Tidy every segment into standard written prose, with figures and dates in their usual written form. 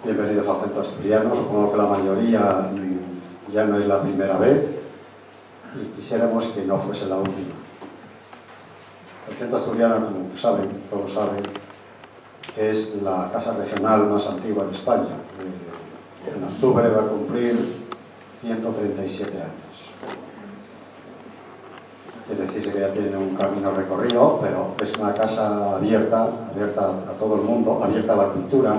Bienvenidos al Centro Asturiano. Supongo que la mayoría ya no es la primera vez y quisiéramos que no fuese la última. El Centro Asturiano, como saben, todos saben, es la casa regional más antigua de España. En octubre va a cumplir 137 años. Quiere decir que ya tiene un camino recorrido, pero es una casa abierta a todo el mundo, abierta a la cultura.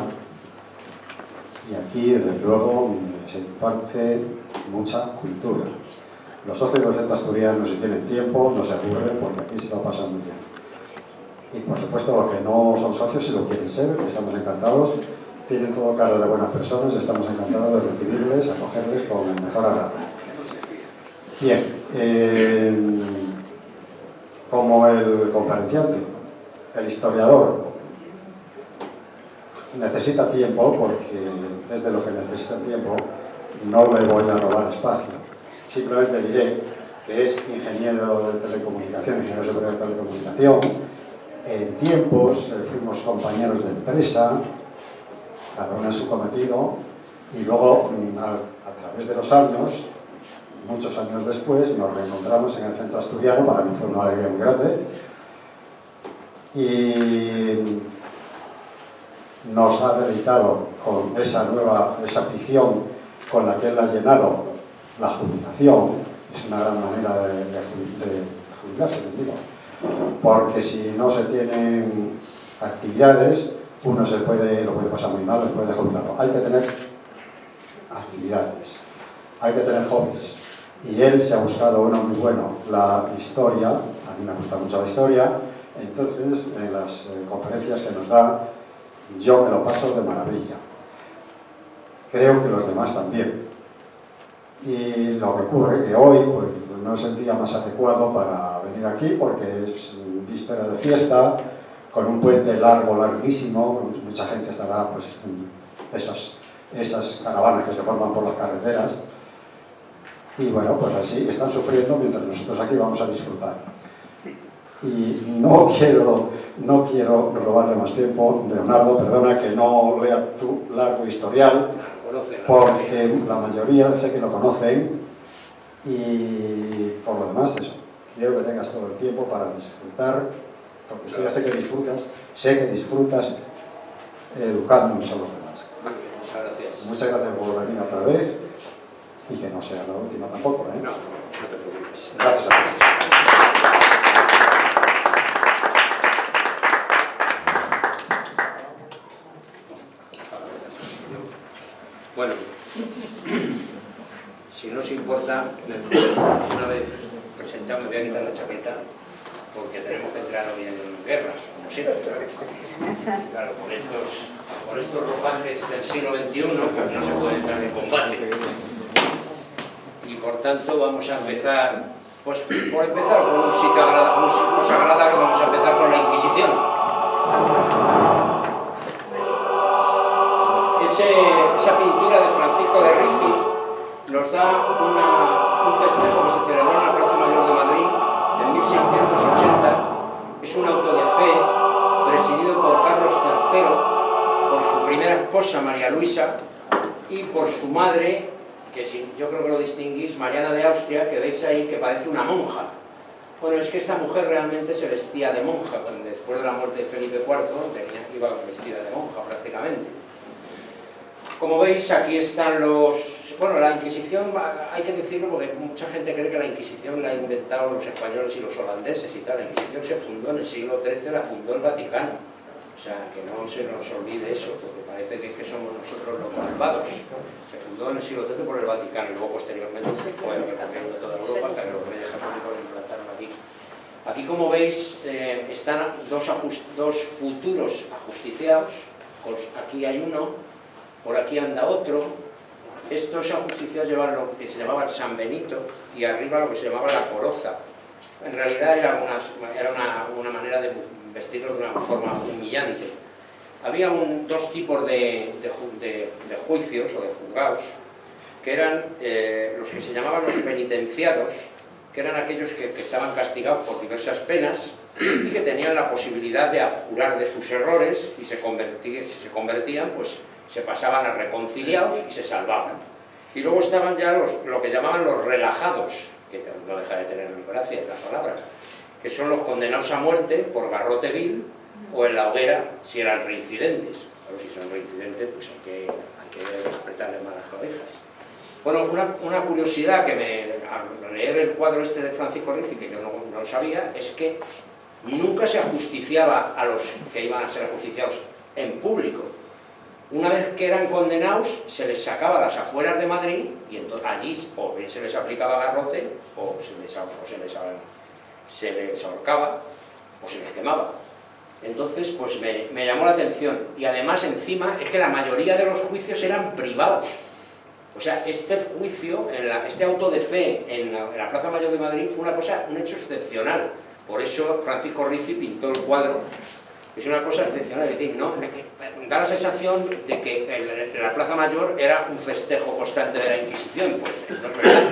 Y aquí, desde luego, se imparte mucha cultura. Los socios del Centro Asturiano, si tienen tiempo, no se aburren, porque aquí se lo pasan muy bien. Y, por supuesto, los que no son socios, si lo quieren ser, estamos encantados. Tienen todo cara de buenas personas, estamos encantados de recibirles, acogerles con el mejor agrado. Bien, como el conferenciante, el historiador, necesita tiempo, porque es de lo que necesita tiempo, no le voy a robar espacio. Simplemente diré que es ingeniero de telecomunicación, ingeniero superior de telecomunicación. En tiempos fuimos compañeros de empresa, cada uno en su cometido, y luego, a través de los años, muchos años después, nos reencontramos en el Centro Asturiano. Para mí fue una alegría muy grande. Y nos ha dedicado con esa afición con la que él ha llenado la jubilación. Es una gran manera de jubilarse, les digo. Porque si no se tienen actividades, uno lo puede pasar muy mal después de jubilarlo. Hay que tener actividades, hay que tener hobbies. Y él se ha buscado uno muy bueno, la historia. A mí me gusta mucho la historia. Entonces, en las conferencias que nos da, yo me lo paso de maravilla. Creo que los demás también. Y lo que ocurre es que hoy pues, no es el día más adecuado para venir aquí, porque es víspera de fiesta, con un puente largo, larguísimo. Mucha gente estará pues, en esas caravanas que se forman por las carreteras. Y bueno, pues así están sufriendo mientras nosotros aquí vamos a disfrutar. Y no quiero robarle más tiempo. Leonardo, perdona que no lea tu largo historial, porque la mayoría sé que lo conocen. Y por lo demás, eso. Quiero que tengas todo el tiempo para disfrutar, porque sí, ya sé que disfrutas educándonos a los demás. Muchas gracias. Muchas gracias por venir otra vez, y que no sea la última tampoco, ¿eh? No te preocupes. Gracias a todos. Bueno, si no os importa, una vez presentado me voy a quitar la chaqueta, porque tenemos que entrar hoy en guerras, como siempre. Claro, con estos ropajes del siglo XXI no se puede entrar en combate. Y por tanto vamos a empezar, pues por empezar con un sitio agradable, vamos a empezar con la Inquisición. Esa pintura de Francisco de Ricis nos da un festejo que se celebró en la Plaza Mayor de Madrid en 1680. Es un auto de fe presidido por Carlos III, por su primera esposa María Luisa y por su madre, que yo creo que lo distinguís, Mariana de Austria, que veis ahí que parece una monja. Bueno, es que esta mujer realmente se vestía de monja, cuando después de la muerte de Felipe IV iba vestida de monja prácticamente. Como veis, aquí están Bueno, la Inquisición, hay que decirlo porque mucha gente cree que la Inquisición la han inventado los españoles y los holandeses y tal. La Inquisición se fundó en el siglo XIII, la fundó el Vaticano. O sea, que no se nos olvide eso, porque parece que somos nosotros los malvados. Se fundó en el siglo XIII por el Vaticano y luego posteriormente se fue recorriendo toda Europa hasta que los reyes católicos lo implantaron aquí. Aquí, como veis, están dos futuros ajusticiados. Pues aquí hay uno. Por aquí anda otro. Estos ajusticiados llevaban lo que se llamaba el San Benito y arriba lo que se llamaba la coroza. En realidad era una manera de vestirlos de una forma humillante. Había dos tipos de juicios o de juzgados, que eran los que se llamaban los penitenciados, que eran aquellos que estaban castigados por diversas penas y que tenían la posibilidad de abjurar de sus errores y se convertían pues se pasaban a reconciliados y se salvaban. Y luego estaban ya lo que llamaban los relajados, que no deja de tener gracia la palabra, que son los condenados a muerte por garrote vil o en la hoguera si eran reincidentes. Claro, si son reincidentes, pues hay que apretarle más las orejas. Bueno, una curiosidad que al leer el cuadro este de Francisco Rizzi, que yo no lo sabía, es que nunca se ajusticiaba a los que iban a ser ajusticiados en público. Una vez que eran condenados, se les sacaba a las afueras de Madrid y entonces allí o bien se les aplicaba garrote o se les ahorcaba o se les quemaba. Entonces, pues me llamó la atención. Y además, encima, es que la mayoría de los juicios eran privados. O sea, este juicio, este auto de fe en la Plaza Mayor de Madrid fue un hecho excepcional. Por eso Francisco Rizzi pintó el cuadro. Es una cosa excepcional, es decir, ¿no? Da la sensación de que la Plaza Mayor era un festejo constante de la Inquisición. Pues no es verdad.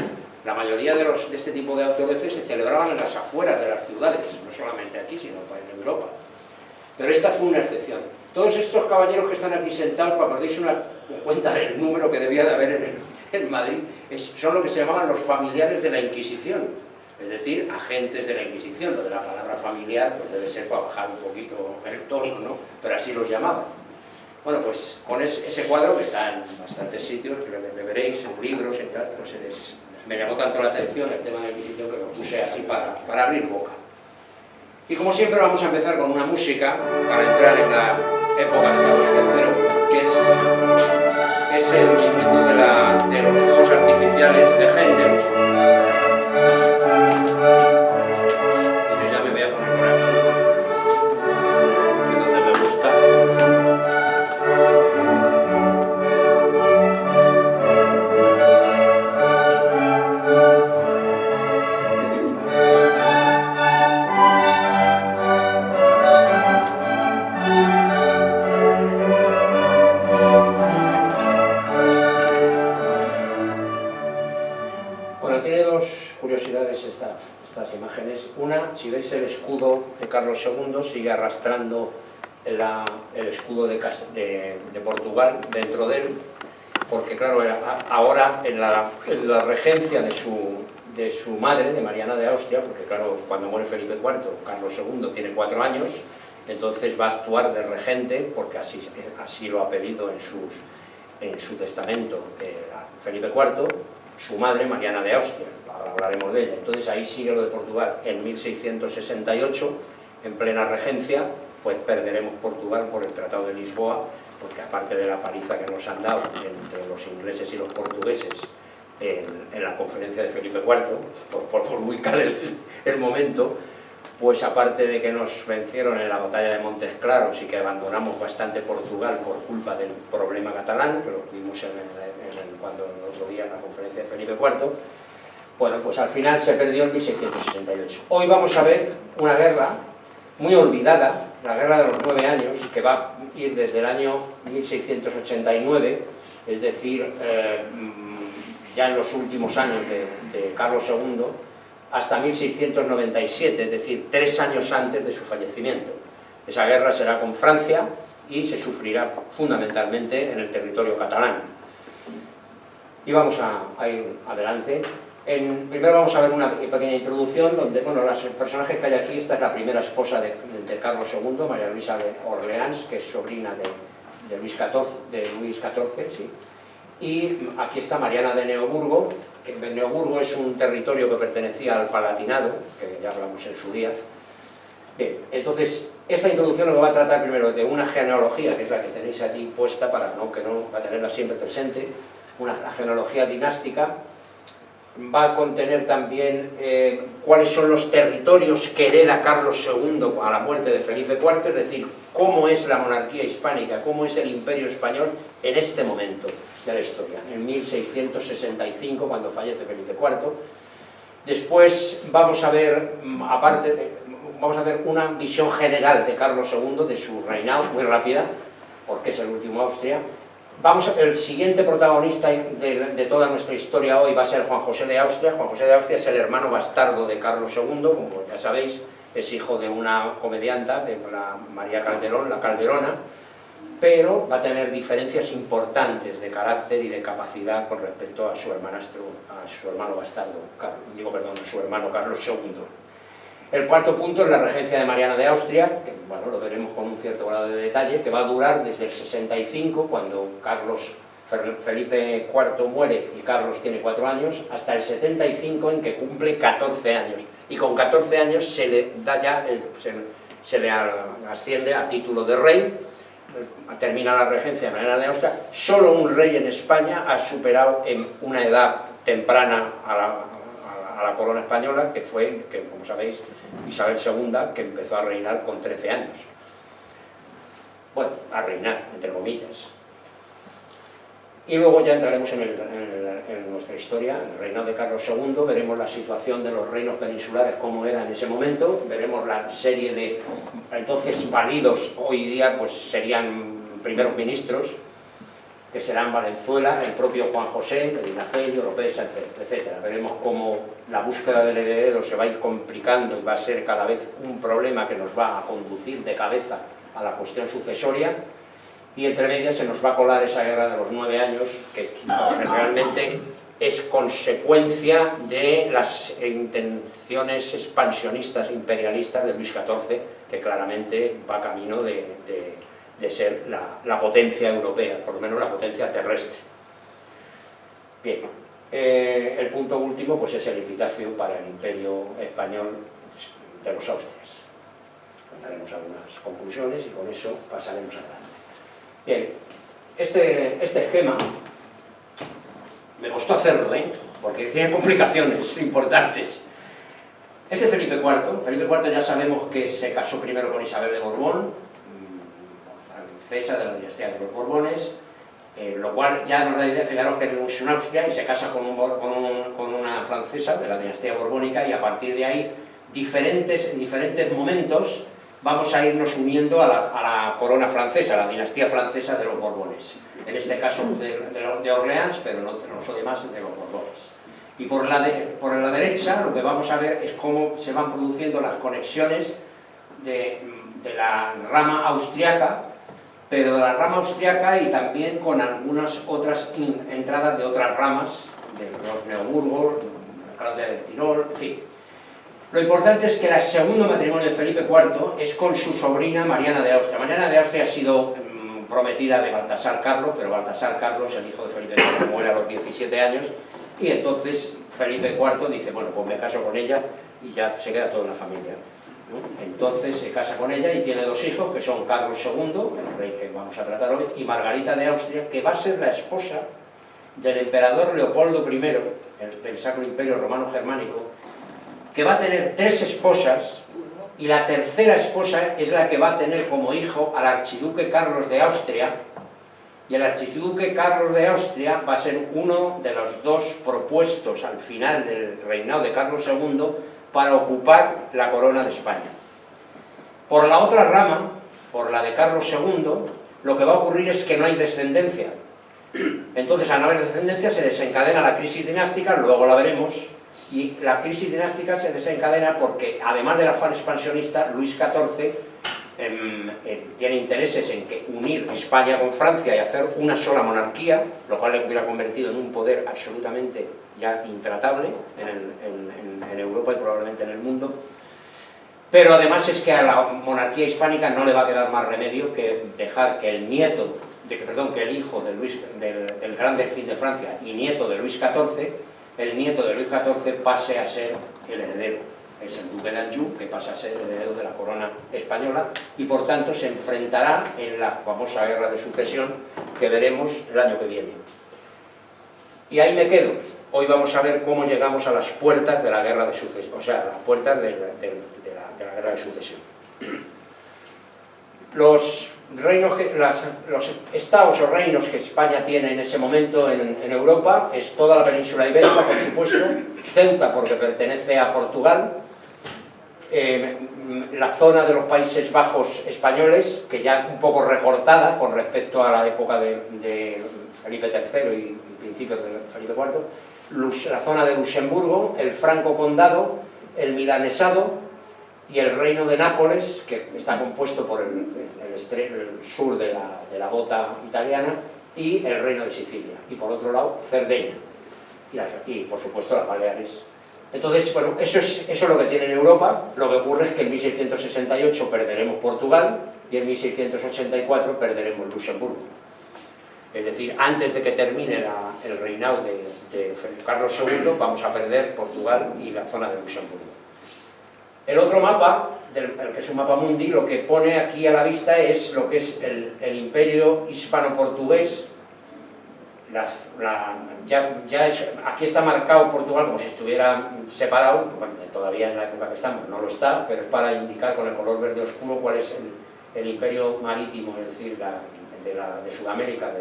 La mayoría de este tipo de autos de fe se celebraban en las afueras de las ciudades, no solamente aquí, sino en Europa. Pero esta fue una excepción. Todos estos caballeros que están aquí sentados, para que os deis una cuenta del número que debía de haber en Madrid, son lo que se llamaban los familiares de la Inquisición, es decir, agentes de la Inquisición. Lo de la palabra familiar pues debe ser para bajar un poquito el tono, ¿no? Pero así los llamaban. Bueno, pues con ese cuadro, que está en bastantes sitios, que lo veréis, en libros, en tal, pues me llamó tanto la atención el tema de la Inquisición que lo puse así para abrir boca. Y como siempre vamos a empezar con una música para entrar en la época de Carlos III, que es el momento de los fuegos artificiales de Händel. Y yo ya me voy a poner por aquí, que es donde me gusta. Estas imágenes. Una, si veis el escudo de Carlos II, sigue arrastrando el escudo de Portugal dentro de él, porque claro, ahora en la regencia de su madre, de Mariana de Austria, porque claro, cuando muere Felipe IV, Carlos II tiene 4 años, entonces va a actuar de regente, porque así lo ha pedido en su testamento Felipe IV, su madre, Mariana de Austria. Ahora hablaremos de ella. Entonces ahí sigue lo de Portugal. En 1668, en plena regencia, pues perderemos Portugal por el Tratado de Lisboa, porque aparte de la paliza que nos han dado entre los ingleses y los portugueses en la conferencia de Felipe IV, por ubicar el momento, pues aparte de que nos vencieron en la batalla de Montes Claros y que abandonamos bastante Portugal por culpa del problema catalán, que lo vimos cuando el otro día en la conferencia de Felipe IV, bueno, pues al final se perdió en 1668. Hoy vamos a ver una guerra muy olvidada, la guerra de los 9 años, que va a ir desde el año 1689, es decir, ya en los últimos años de Carlos II, hasta 1697, es decir, 3 años antes de su fallecimiento. Esa guerra será con Francia y se sufrirá fundamentalmente en el territorio catalán. Y vamos a ir adelante. Primero vamos a ver una pequeña introducción donde, bueno, los personajes que hay aquí. Esta es la primera esposa de Carlos II, María Luisa de Orleans, que es sobrina de Luis XIV, sí. Y aquí está Mariana de Neoburgo, que Neoburgo es un territorio que pertenecía al Palatinado, que ya hablamos en su día. Bien, entonces, esta introducción lo que va a tratar primero de una genealogía, que es la que tenéis allí puesta, para que no va a tenerla siempre presente, la genealogía dinástica. Va a contener también cuáles son los territorios que hereda Carlos II a la muerte de Felipe IV, es decir, cómo es la monarquía hispánica, cómo es el imperio español en este momento de la historia, en 1665, cuando fallece Felipe IV. Después vamos a ver, vamos a ver una visión general de Carlos II, de su reinado, muy rápida, porque es el último Austria. El siguiente protagonista de toda nuestra historia hoy va a ser Juan José de Austria. Juan José de Austria es el hermano bastardo de Carlos II, como ya sabéis, es hijo de una comedianta, de María Calderón, la Calderona, pero va a tener diferencias importantes de carácter y de capacidad con respecto a su hermanastro, a su hermano bastardo, a su hermano Carlos II. El cuarto punto es la regencia de Mariana de Austria, que bueno, lo veremos con un cierto grado de detalle, que va a durar desde el 65, cuando Felipe IV muere y Carlos tiene 4 años, hasta el 75, en que cumple 14 años. Y con 14 años se le da ya se le asciende a título de rey, termina la regencia de Mariana de Austria. Solo un rey en España ha superado en una edad temprana a la corona española, que fue, como sabéis, Isabel II, que empezó a reinar con 13 años. Bueno, a reinar, entre comillas. Y luego ya entraremos en nuestra historia, en el reinado de Carlos II, veremos la situación de los reinos peninsulares, cómo era en ese momento, veremos la serie de entonces válidos, hoy día pues serían primeros ministros, que serán Valenzuela, el propio Juan José, Medinaceli, Oropesa, etc. Veremos cómo la búsqueda del heredero se va a ir complicando y va a ser cada vez un problema que nos va a conducir de cabeza a la cuestión sucesoria. Y entre medias se nos va a colar esa guerra de los 9 años, que realmente es consecuencia de las intenciones expansionistas, imperialistas de Luis XIV, que claramente va camino de ser la potencia europea, por lo menos la potencia terrestre. Bien, el punto último pues es el epitafio para el imperio español de los Austrias. Daremos algunas conclusiones y con eso pasaremos adelante. Bien, este esquema me costó hacerlo, porque tiene complicaciones importantes. Este Felipe IV. Felipe IV ya sabemos que se casó primero con Isabel de Borbón, francesa de la dinastía de los Borbones, lo cual ya nos da idea, fijaros que es una Austria y se casa con una francesa de la dinastía borbónica, y a partir de ahí, en diferentes momentos, vamos a irnos uniendo a la corona francesa, a la dinastía francesa de los Borbones. En este caso de Orleans, pero no los demás de los Borbones. Y por la derecha lo que vamos a ver es cómo se van produciendo las conexiones de la rama austriaca, pero de la rama austriaca y también con algunas otras entradas de otras ramas, de los Neoburgos, Claudia del Tirol, en fin. Lo importante es que el segundo matrimonio de Felipe IV es con su sobrina Mariana de Austria. Mariana de Austria ha sido prometida de Baltasar Carlos, pero Baltasar Carlos, el hijo de Felipe IV, muere a los 17 años, y entonces Felipe IV dice, bueno, pues me caso con ella y ya se queda toda la familia. Entonces se casa con ella y tiene 2 hijos, que son Carlos II, el rey que vamos a tratar hoy, y Margarita de Austria, que va a ser la esposa del emperador Leopoldo I, del Sacro Imperio Romano Germánico, que va a tener 3 esposas, y la tercera esposa es la que va a tener como hijo al archiduque Carlos de Austria, y el archiduque Carlos de Austria va a ser uno de los 2 propuestos al final del reinado de Carlos II para ocupar la corona de España. Por la otra rama, por la de Carlos II, lo que va a ocurrir es que no hay descendencia. Entonces, al no haber descendencia, se desencadena la crisis dinástica, luego la veremos. Y la crisis dinástica se desencadena porque, además del afán expansionista, Luis XIV tiene intereses en unir España con Francia y hacer una sola monarquía, lo cual le hubiera convertido en un poder absolutamente ya intratable en Europa y probablemente en el mundo. Pero además es que a la monarquía hispánica no le va a quedar más remedio que dejar que el hijo del gran delfín de Francia y nieto de Luis XIV, el nieto de Luis XIV pase a ser el heredero. Es el duque de Anjou, que pasa a ser el heredero de la corona española, y por tanto se enfrentará en la famosa guerra de sucesión que veremos el año que viene. Y ahí me quedo. Hoy vamos a ver cómo llegamos a las puertas de la guerra de sucesión, o sea, a las puertas de la guerra de sucesión. Los estados o reinos que España tiene en ese momento en Europa es toda la península ibérica, por supuesto, Ceuta porque pertenece a Portugal, la zona de los Países Bajos españoles, que ya un poco recortada con respecto a la época de Felipe III y principios de Felipe IV, la zona de Luxemburgo, el Franco Condado, el Milanesado y el reino de Nápoles, que está compuesto por el sur de la bota italiana, y el reino de Sicilia, y por otro lado Cerdeña, y por supuesto las Baleares. Entonces, bueno, eso es lo que tiene en Europa. Lo que ocurre es que en 1668 perderemos Portugal y en 1684 perderemos Luxemburgo. Es decir, antes de que termine el reinado de Carlos II, vamos a perder Portugal y la zona de Luxemburgo. El otro mapa, el que es un mapa mundi, lo que pone aquí a la vista es lo que es el imperio hispano-portugués. Aquí está marcado Portugal como si estuviera separado, bueno, todavía en la época que estamos no lo está, pero es para indicar con el color verde oscuro cuál es el imperio marítimo, es decir, de Sudamérica,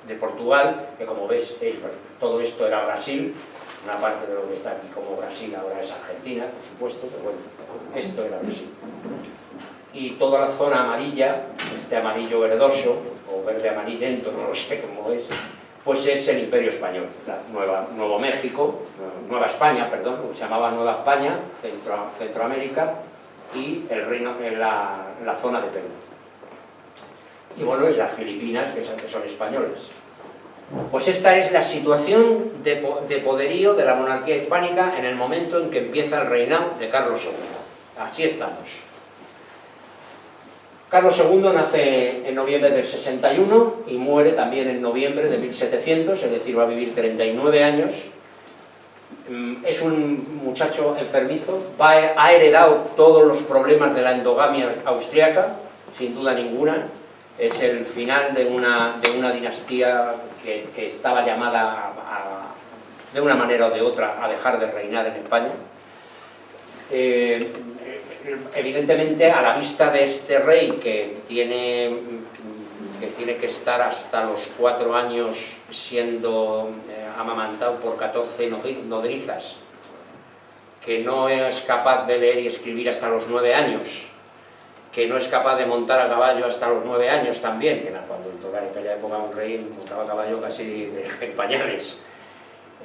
de Portugal, que como ves, todo esto era Brasil. Una parte de lo que está aquí como Brasil ahora es Argentina, por supuesto, pero bueno, esto era Brasil. Y toda la zona amarilla, este amarillo verdoso, o verde amarillento, no lo sé cómo es, pues es el Imperio Español, Nuevo México, Nueva España, perdón, lo que se llamaba Nueva España, Centroamérica, y el reino en la zona de Perú. Y bueno, y las Filipinas, que son españoles. Pues esta es la situación de poderío de la monarquía hispánica en el momento en que empieza el reinado de Carlos II. Así estamos. Carlos II nace en noviembre del 61 y muere también en noviembre de 1700, es decir, va a vivir 39 años. Es un muchacho enfermizo, ha heredado todos los problemas de la endogamia austriaca, sin duda ninguna. Es el final de una dinastía que estaba llamada, de una manera o de otra, a dejar de reinar en España. Evidentemente, a la vista de este rey que tiene que estar hasta los 4 años siendo amamantado por 14 nodrizas, que no es capaz de leer y escribir hasta los 9 años, que no es capaz de montar a caballo hasta los 9 años también, que cuando en aquella época un rey montaba a caballo casi en pañales.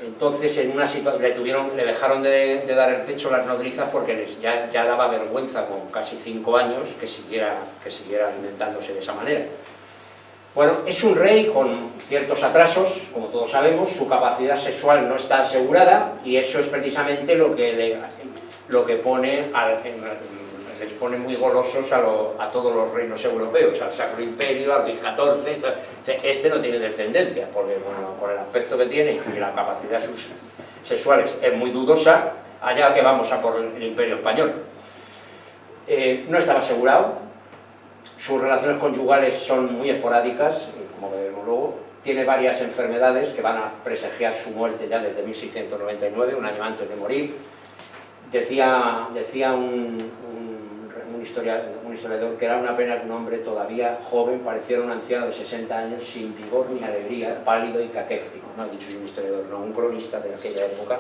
Entonces, en una situación le dejaron de dar el pecho a las nodrizas porque ya daba vergüenza con casi 5 años que siguiera alimentándose de esa manera. Bueno, es un rey con ciertos atrasos, como todos sabemos. Su capacidad sexual no está asegurada y eso es precisamente lo que les pone muy golosos a todos los reinos europeos, al Sacro Imperio, al Luis XIV. Este no tiene descendencia, porque bueno, por el aspecto que tiene y la capacidad sexual es muy dudosa, allá que vamos a por el Imperio Español. No estaba asegurado, sus relaciones conyugales son muy esporádicas, como veremos luego. Tiene varias enfermedades que van a presagiar su muerte ya desde 1699, un año antes de morir. Decía un historiador que era una pena que un hombre todavía joven pareciera un anciano de 60 años sin vigor ni alegría, pálido y caquéctico. No ha dicho un historiador, no, un cronista de aquella época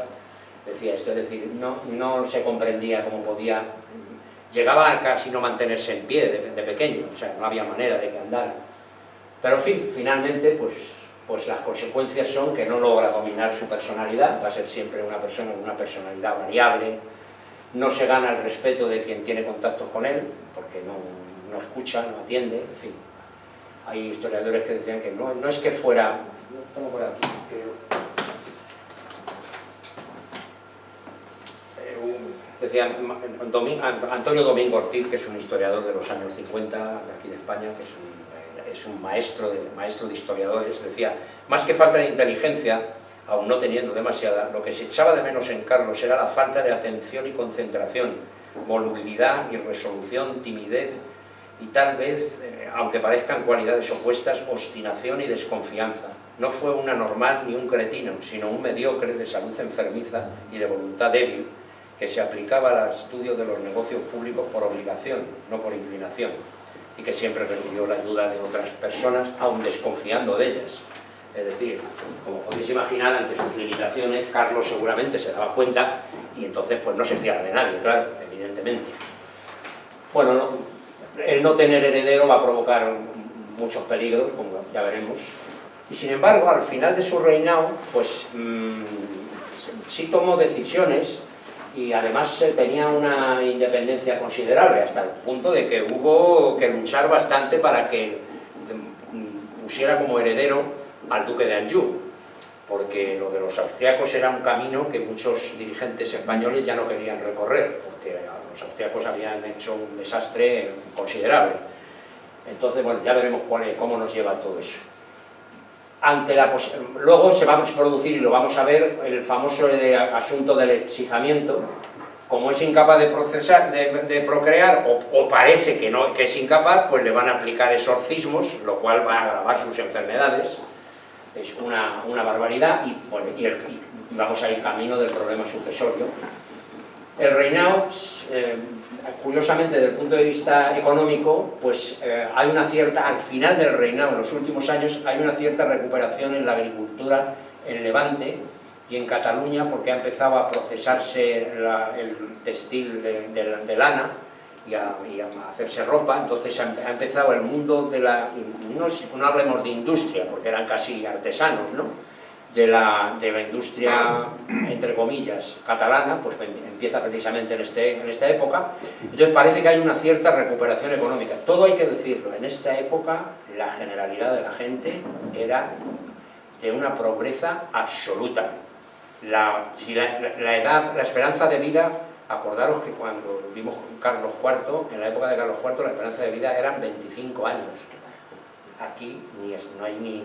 decía esto, es decir, no se comprendía cómo podía, llegaba a casi no mantenerse en pie de pequeño, o sea, no había manera de que andara. Pero en fin, finalmente, pues las consecuencias son que no logra dominar su personalidad, va a ser siempre una persona con una personalidad variable. No se gana el respeto de quien tiene contactos con él, porque no escucha, no atiende, en fin. Hay historiadores que decían que no es que fuera... Tengo por aquí, decía Antonio Domingo Ortiz, que es un historiador de los años 50 de aquí de España, que es un maestro de historiadores, decía, más que falta de inteligencia, aún no teniendo demasiada, lo que se echaba de menos en Carlos era la falta de atención y concentración, volubilidad y resolución, timidez y tal vez, aunque parezcan cualidades opuestas, obstinación y desconfianza. No fue un anormal ni un cretino, sino un mediocre de salud enfermiza y de voluntad débil, que se aplicaba al estudio de los negocios públicos por obligación, no por inclinación, y que siempre recibió la ayuda de otras personas, aun desconfiando de ellas. Es decir, como podéis imaginar, ante sus limitaciones, Carlos seguramente se daba cuenta y entonces pues no se fiaba de nadie, claro, evidentemente. Bueno, el no tener heredero va a provocar muchos peligros, como ya veremos, y sin embargo, al final de su reinado, pues sí tomó decisiones y además tenía una independencia considerable, hasta el punto de que hubo que luchar bastante para que pusiera como heredero al duque de Anjou, porque lo de los austriacos era un camino que muchos dirigentes españoles ya no querían recorrer, porque los austriacos habían hecho un desastre considerable. Entonces, bueno, ya veremos cómo nos lleva todo eso. Luego se va a producir, y lo vamos a ver, el famoso asunto del hechizamiento. Como es incapaz de procrear, o parece que es incapaz, pues le van a aplicar exorcismos, lo cual va a agravar sus enfermedades. Es una barbaridad, y vamos a ir camino del problema sucesorio. El reinado, curiosamente, desde el punto de vista económico, pues hay una cierta, al final del reinado, en los últimos años, hay una cierta recuperación en la agricultura en Levante y en Cataluña, porque ha empezado a procesarse el textil de lana y a hacerse ropa. Entonces ha empezado el mundo de no hablemos de industria, porque eran casi artesanos, ¿no?, de la industria, entre comillas, catalana, pues empieza precisamente en esta época. Entonces parece que hay una cierta recuperación económica. Todo hay que decirlo, en esta época la generalidad de la gente era de una pobreza absoluta. La esperanza de vida, acordaros que cuando vimos Carlos IV, en la época de Carlos IV, la esperanza de vida eran 25 años. Aquí no hay ni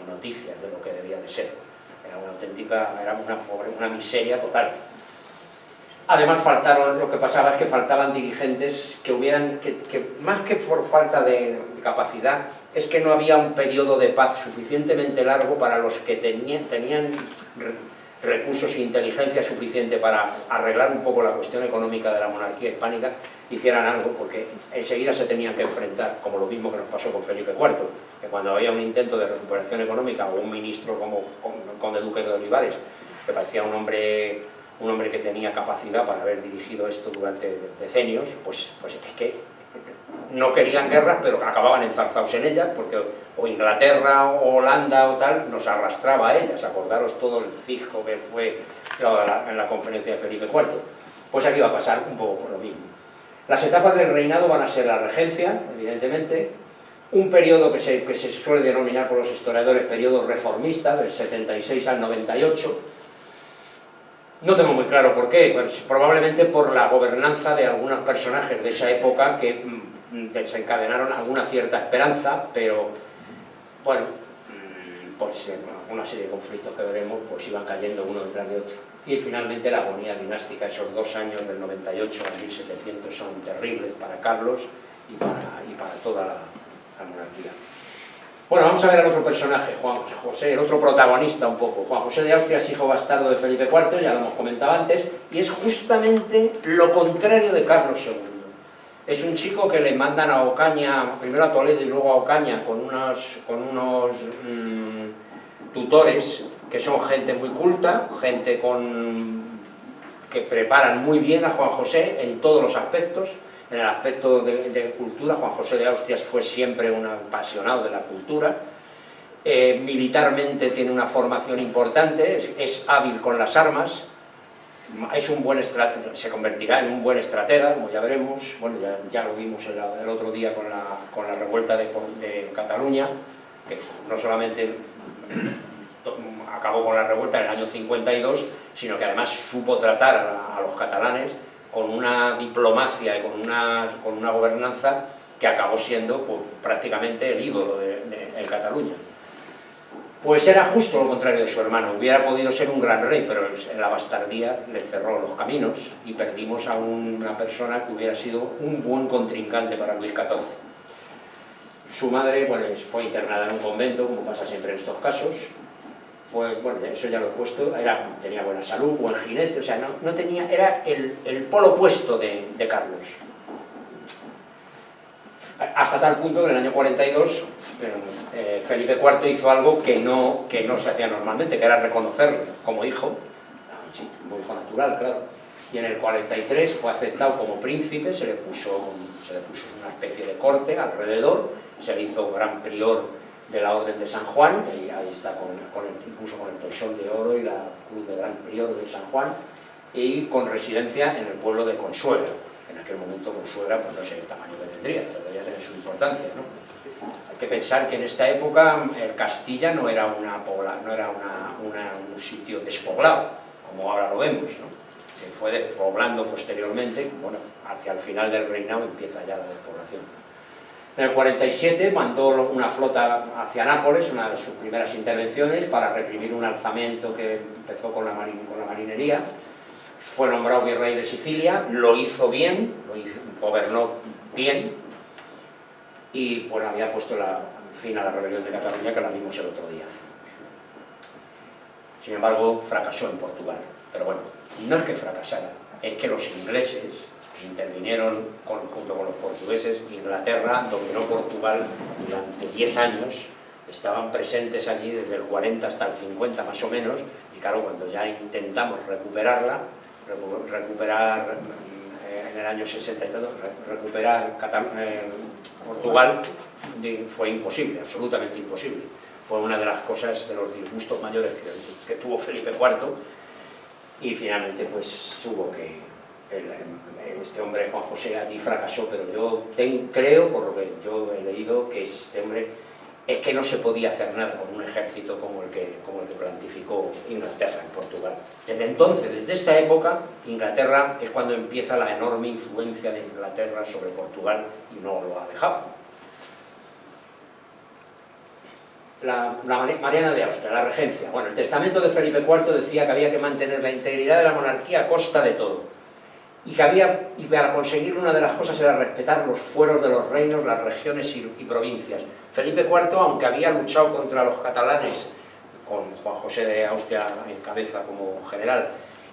noticias de lo que debía de ser. Era una auténtica, una miseria total. Además lo que pasaba es que faltaban dirigentes que más que por falta de capacidad, es que no había un periodo de paz suficientemente largo para los que tenían recursos e inteligencia suficiente para arreglar un poco la cuestión económica de la monarquía hispánica, hicieran algo, porque enseguida se tenían que enfrentar, como lo mismo que nos pasó con Felipe IV, que cuando había un intento de recuperación económica, o un ministro como el conde duque de Olivares, que parecía un hombre que tenía capacidad para haber dirigido esto durante decenios, pues es que no querían guerras, pero acababan enzarzados en ellas, porque o Inglaterra o Holanda o tal nos arrastraba a ellas. Acordaros todo el cisco que fue en la conferencia de Felipe IV. Pues aquí va a pasar un poco por lo mismo. Las etapas del reinado van a ser la regencia, evidentemente, un periodo que se suele denominar por los historiadores periodo reformista, del 76 al 98. No tengo muy claro por qué, pues probablemente por la gobernanza de algunos personajes de esa época que desencadenaron alguna cierta esperanza, pero bueno, pues una serie de conflictos que veremos pues iban cayendo uno detrás de otro. Y finalmente la agonía dinástica, esos 2 años del 98 al 1700 son terribles para Carlos y para toda la monarquía. Bueno, vamos a ver al otro personaje, Juan José, el otro protagonista un poco. Juan José de Austria es hijo bastardo de Felipe IV, ya lo hemos comentado antes, y es justamente lo contrario de Carlos II. Es un chico que le mandan a Ocaña, primero a Toledo y luego a Ocaña, con unos tutores que son gente muy culta, gente que preparan muy bien a Juan José en todos los aspectos. En el aspecto de cultura, Juan José de Austria fue siempre un apasionado de la cultura. Militarmente tiene una formación importante, es hábil con las armas, es un buen estratega, se convertirá en un buen estratega, como ya veremos. Bueno, ya lo vimos el otro día con la revuelta de Cataluña, que no solamente acabó con la revuelta en el año 52, sino que además supo tratar a los catalanes con una diplomacia y con una gobernanza que acabó siendo pues, prácticamente el ídolo en Cataluña. Pues era justo lo contrario de su hermano. Hubiera podido ser un gran rey, pero la bastardía le cerró los caminos y perdimos a una persona que hubiera sido un buen contrincante para Luis XIV. Su madre pues, fue internada en un convento, como pasa siempre en estos casos. Bueno, eso ya lo he puesto, tenía buena salud, buen jinete, o sea, no tenía, era el polo opuesto de Carlos. Hasta tal punto que en el año 42 Felipe IV hizo algo que no se hacía normalmente, que era reconocerlo como hijo, sí, como hijo natural, claro. Y en el 43 fue aceptado como príncipe, se le puso una especie de corte alrededor, se le hizo gran prior de la Orden de San Juan, y ahí está incluso con el toisón de oro y la cruz de gran prior de San Juan, y con residencia en el pueblo de Consuegra. En aquel momento Consuegra, pues no sé el tamaño que tendría, pero debería tener su importancia, ¿no? Hay que pensar que en esta época Castilla no era, un sitio despoblado, como ahora lo vemos, ¿no? Se fue despoblando posteriormente, bueno, hacia el final del reinado empieza ya la despoblación. En el 47 mandó una flota hacia Nápoles, una de sus primeras intervenciones, para reprimir un alzamiento que empezó con la marinería. Fue nombrado virrey de Sicilia, lo hizo bien, gobernó bien, y bueno, había puesto fin a la rebelión de Cataluña, que la vimos el otro día. Sin embargo, fracasó en Portugal. Pero bueno, no es que fracasara, es que los ingleses intervinieron junto con los portugueses. Inglaterra dominó Portugal durante 10 años, estaban presentes allí desde el 40 hasta el 50 más o menos, y claro, cuando ya intentamos recuperar en el año 60 y todo, recuperar Portugal, fue imposible, absolutamente imposible. Fue una de las cosas, de los disgustos mayores que tuvo Felipe IV, y finalmente pues hubo que este hombre, Juan José, allí fracasó, pero yo creo, por lo que yo he leído, que este hombre es que no se podía hacer nada con un ejército como el que plantificó Inglaterra en Portugal. Desde entonces, desde esta época, Inglaterra es cuando empieza la enorme influencia de Inglaterra sobre Portugal, y no lo ha dejado. La Mariana de Austria, la regencia. Bueno, el testamento de Felipe IV decía que había que mantener la integridad de la monarquía a costa de todo, y para conseguirlo una de las cosas era respetar los fueros de los reinos, las regiones y provincias. Felipe IV, aunque había luchado contra los catalanes, con Juan José de Austria en cabeza como general,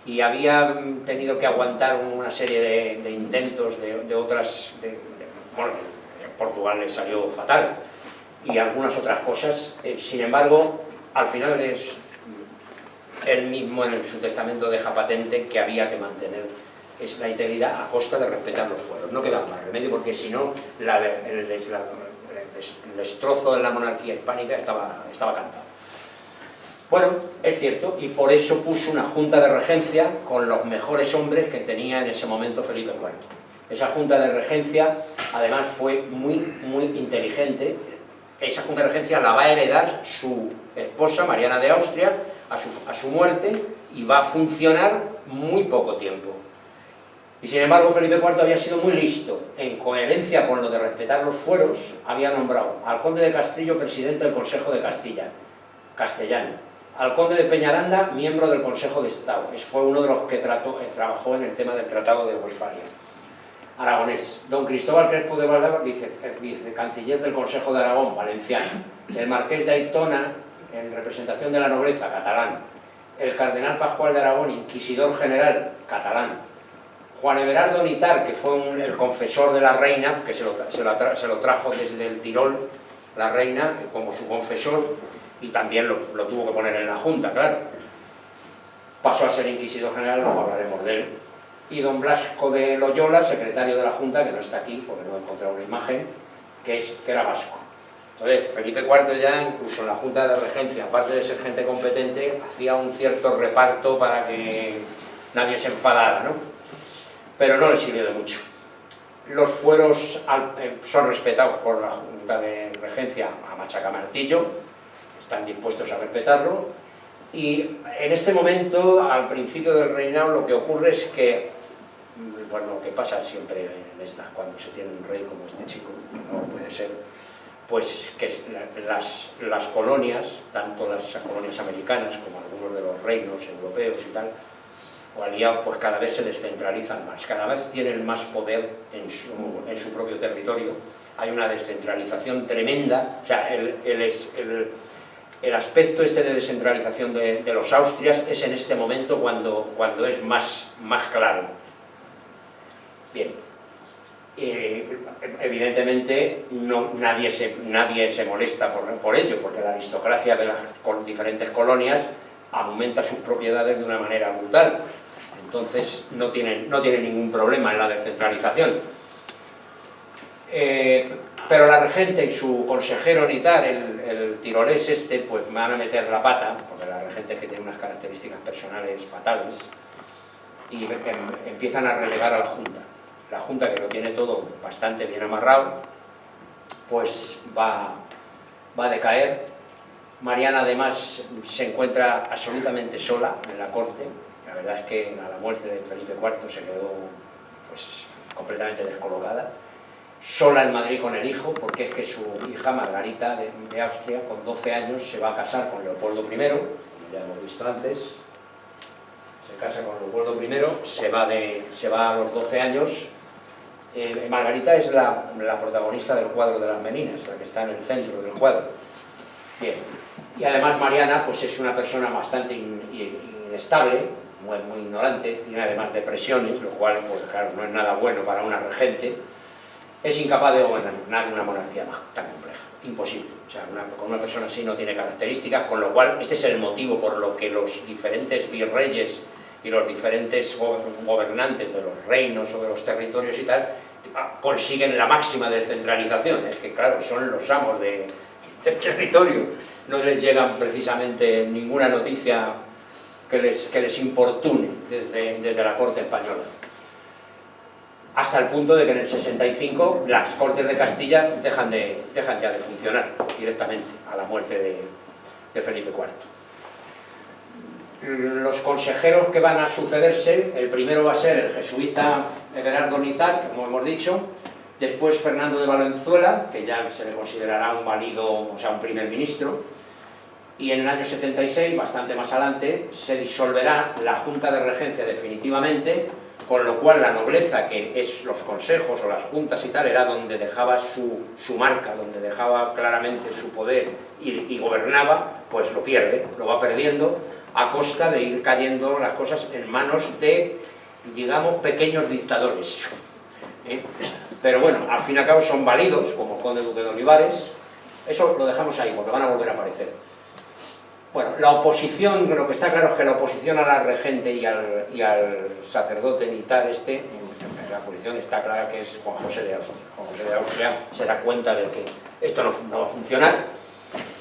y había tenido que aguantar una serie de intentos de otras... bueno, en Portugal le salió fatal, y algunas otras cosas. Sin embargo, al final él mismo en su testamento deja patente que había que mantener la integridad a costa de respetar los fueros. No quedaba más remedio, porque si no el destrozo de la monarquía hispánica estaba cantado. Bueno, es cierto, y por eso puso una junta de regencia con los mejores hombres que tenía en ese momento Felipe IV. Esa junta de regencia además fue muy inteligente. Esa junta de regencia la va a heredar su esposa, Mariana de Austria, a su muerte, y va a funcionar muy poco tiempo. Y sin embargo, Felipe IV había sido muy listo. En coherencia con lo de respetar los fueros, había nombrado al conde de Castillo presidente del Consejo de Castilla, castellano; al conde de Peñaranda miembro del Consejo de Estado. Fue uno de los que trabajó en el tema del Tratado de Westfalia. Aragonés. Don Cristóbal Crespo de Valdavia, vicecanciller del Consejo de Aragón, valenciano. El marqués de Aitona, en representación de la nobleza, catalán. El cardenal Pascual de Aragón, inquisidor general, catalán. Juan Everardo Nitar, que fue el confesor de la reina, que se lo trajo desde el Tirol, la reina, como su confesor, y también lo tuvo que poner en la Junta, claro. Pasó a ser inquisidor general, luego hablaremos de él. Y don Blasco de Loyola, secretario de la Junta, que no está aquí porque no he encontrado una imagen, que era vasco. Entonces, Felipe IV ya, incluso en la Junta de Regencia, aparte de ser gente competente, hacía un cierto reparto para que nadie se enfadara, ¿no? Pero no le sirvió de mucho. Los fueros son respetados por la Junta de Regencia a machacamartillo, están dispuestos a respetarlo, y en este momento, al principio del reinado, lo que ocurre es que, bueno, lo que pasa siempre en estas, cuando se tiene un rey como este chico, no puede ser, pues que las colonias, tanto las colonias americanas como algunos de los reinos europeos y tal, o aliados, pues cada vez se descentralizan más, cada vez tienen más poder en su propio territorio. Hay una descentralización tremenda. O sea, el aspecto este de descentralización de los Austrias es en este momento cuando es más claro. Bien, evidentemente nadie se molesta por ello, porque la aristocracia de las diferentes colonias aumenta sus propiedades de una manera brutal. Entonces no tienen ningún problema en la descentralización. Pero la regente y su consejero Nitar, el tirolés pues van a meter la pata, porque la regente es que tiene unas características personales fatales, y empiezan a relegar a la Junta. La Junta, que lo tiene todo bastante bien amarrado, pues va a decaer. Mariana además se encuentra absolutamente sola en la corte. La verdad es que a la muerte de Felipe IV se quedó pues completamente descolocada. Sola en Madrid con el hijo, porque es que su hija Margarita de Austria, con 12 años, se va a casar con Leopoldo I, como ya hemos visto antes. Se casa con Leopoldo I, se va a los 12 años. Margarita es la protagonista del cuadro de las Meninas, la que está en el centro del cuadro. Bien. Y además Mariana pues es una persona bastante inestable, muy ignorante, tiene además depresiones, lo cual pues claro, no es nada bueno para una regente. Es incapaz de gobernar una monarquía tan compleja, imposible. O sea, con una persona así no tiene características, con lo cual este es el motivo por lo que los diferentes virreyes y los diferentes gobernantes de los reinos o de los territorios y tal consiguen la máxima descentralización. Es que claro, son los amos del territorio, no les llegan precisamente ninguna noticia que les importune desde la corte española. Hasta el punto de que en el 65 las Cortes de Castilla dejan ya de funcionar directamente a la muerte de Felipe IV. Los consejeros que van a sucederse, el primero va a ser el jesuita Everardo Nizar, como hemos dicho, después Fernando de Valenzuela, que ya se le considerará un válido, o sea, un primer ministro, y en el año 76, bastante más adelante, se disolverá la Junta de Regencia definitivamente, con lo cual la nobleza, que es los consejos o las juntas y tal, era donde dejaba su marca, donde dejaba claramente su poder y gobernaba, pues lo pierde, lo va perdiendo, a costa de ir cayendo las cosas en manos de, digamos, pequeños dictadores. Pero bueno, al fin y al cabo son válidos, como el conde duque de Olivares. Eso lo dejamos ahí, porque van a volver a aparecer. Bueno, la oposición, lo que está claro es que la oposición a la regente y al sacerdote militar en la oposición está clara que es Juan José de Austria. Juan José de Austria se da cuenta de que esto no va a funcionar,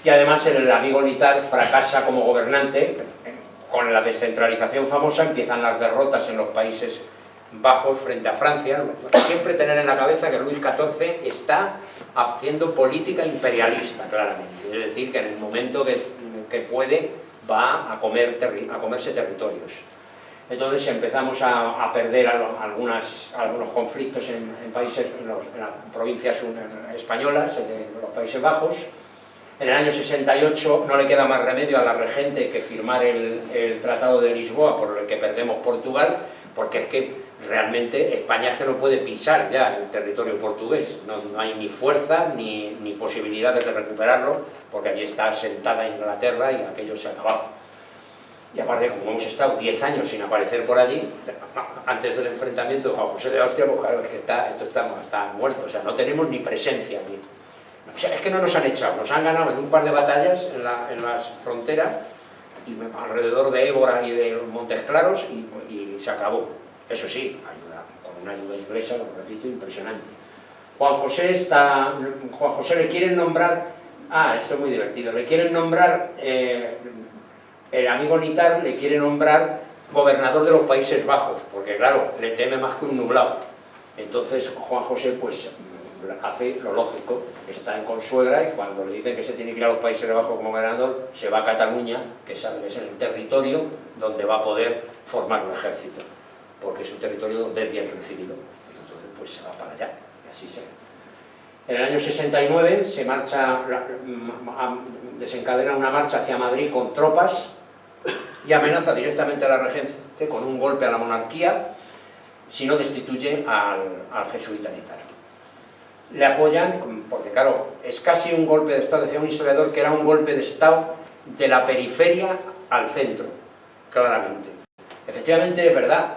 y además el amigo militar fracasa como gobernante. Con la descentralización famosa empiezan las derrotas en los Países Bajos frente a Francia. Siempre tener en la cabeza que Luis XIV está haciendo política imperialista, claramente. Es decir, que en el momento que puede va a comerse territorios. Entonces empezamos a perder algunos conflictos en las provincias españolas, de los Países Bajos. En el año 68 no le queda más remedio a la regente que firmar el Tratado de Lisboa, por el que perdemos Portugal, porque es que realmente España es que no puede pisar ya el territorio portugués, no hay ni fuerza ni posibilidades de recuperarlo, porque allí está asentada Inglaterra y aquello se ha acabado. Y aparte, como hemos estado 10 años sin aparecer por allí, antes del enfrentamiento de Juan José de Austria, pues claro, es que esto está muerto, o sea, no tenemos ni presencia allí. O sea, es que no nos han echado, nos han ganado en un par de batallas en las fronteras, y alrededor de Évora y de Montes Claros, y se acabó. Eso sí, con una ayuda inglesa, lo repito, impresionante. Juan José le quieren nombrar, esto es muy divertido, le quieren nombrar, el amigo Nitar le quiere nombrar gobernador de los Países Bajos, porque claro, le teme más que un nublado. Entonces Juan José pues hace lo lógico, está en consuegra, y cuando le dicen que se tiene que ir a los Países Bajos como gobernador, se va a Cataluña, que sabe que es el territorio donde va a poder formar un ejército, porque es un territorio donde es bien recibido. Entonces pues se va para allá, y así se... En el año 69 desencadena una marcha hacia Madrid con tropas y amenaza directamente a la regencia con un golpe a la monarquía si no destituye al jesuita Nitar. Le apoyan, porque claro, es casi un golpe de Estado, decía un historiador que era un golpe de Estado de la periferia al centro, claramente. Efectivamente, es verdad,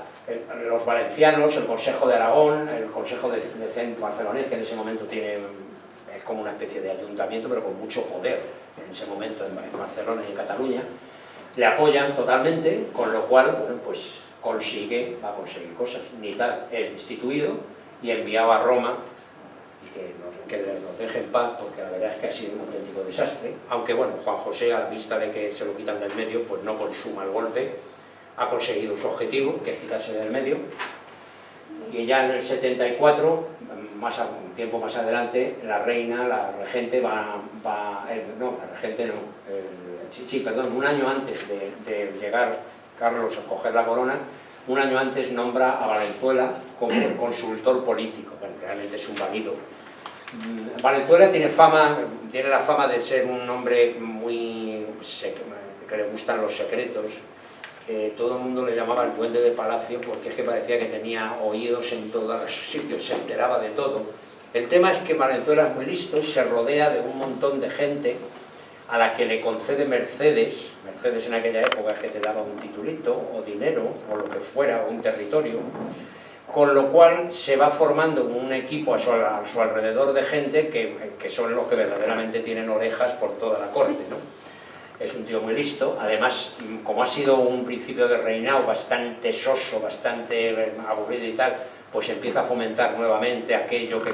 los valencianos, el Consejo de Aragón, el Consejo de Centro barcelonés, que en ese momento es como una especie de ayuntamiento, pero con mucho poder en ese momento en Barcelona y en Cataluña, le apoyan totalmente, con lo cual, bueno, pues va a conseguir cosas. Nitar es destituido y enviado a Roma, y que nos deje en paz, porque la verdad es que ha sido un auténtico desastre, aunque bueno, Juan José, a la vista de que se lo quitan del medio, pues no consuma el golpe, ha conseguido su objetivo, que es quitarse del medio, y ya en el 74, un tiempo más adelante, la reina, la regente un año antes de llegar Carlos a coger la corona, un año antes nombra a Valenzuela como consultor político. Bueno, realmente es un válido. Valenzuela tiene la fama de ser un hombre que le gustan los secretos. Todo el mundo le llamaba el duende de palacio porque es que parecía que tenía oídos en todos los sitios, se enteraba de todo. El tema es que Valenzuela es muy listo y se rodea de un montón de gente a la que le concede mercedes en aquella época es que te daba un titulito o dinero o lo que fuera, o un territorio, con lo cual se va formando un equipo a su alrededor de gente que son los que verdaderamente tienen orejas por toda la corte, ¿no? Es un tío muy listo, además, como ha sido un principio de reinado bastante soso, bastante aburrido y tal, pues empieza a fomentar nuevamente aquello que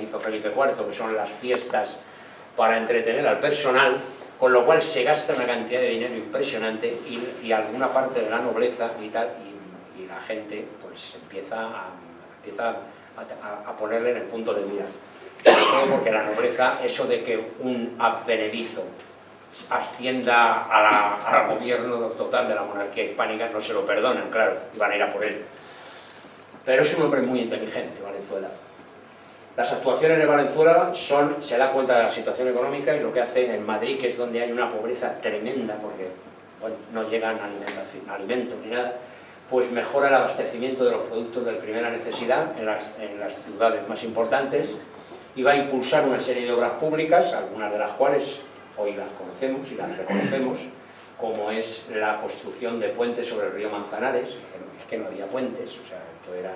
hizo Felipe IV, que son las fiestas para entretener al personal, con lo cual se gasta una cantidad de dinero impresionante y alguna parte de la nobleza y tal, y la gente pues empieza a ponerle en el punto de mira. Sobre todo porque la nobleza, eso de que un advenedizo ascienda al gobierno total de la monarquía hispánica, no se lo perdonan, claro, y van a ir a por él. Pero es un hombre muy inteligente, Valenzuela. Las actuaciones de Valenzuela se da cuenta de la situación económica y lo que hace en Madrid, que es donde hay una pobreza tremenda, porque bueno, no llegan alimentos ni nada, pues mejora el abastecimiento de los productos de primera necesidad en las ciudades más importantes y va a impulsar una serie de obras públicas, algunas de las cuales hoy las conocemos y las reconocemos, como es la construcción de puentes sobre el río Manzanares. Es que no había puentes, o sea, esto era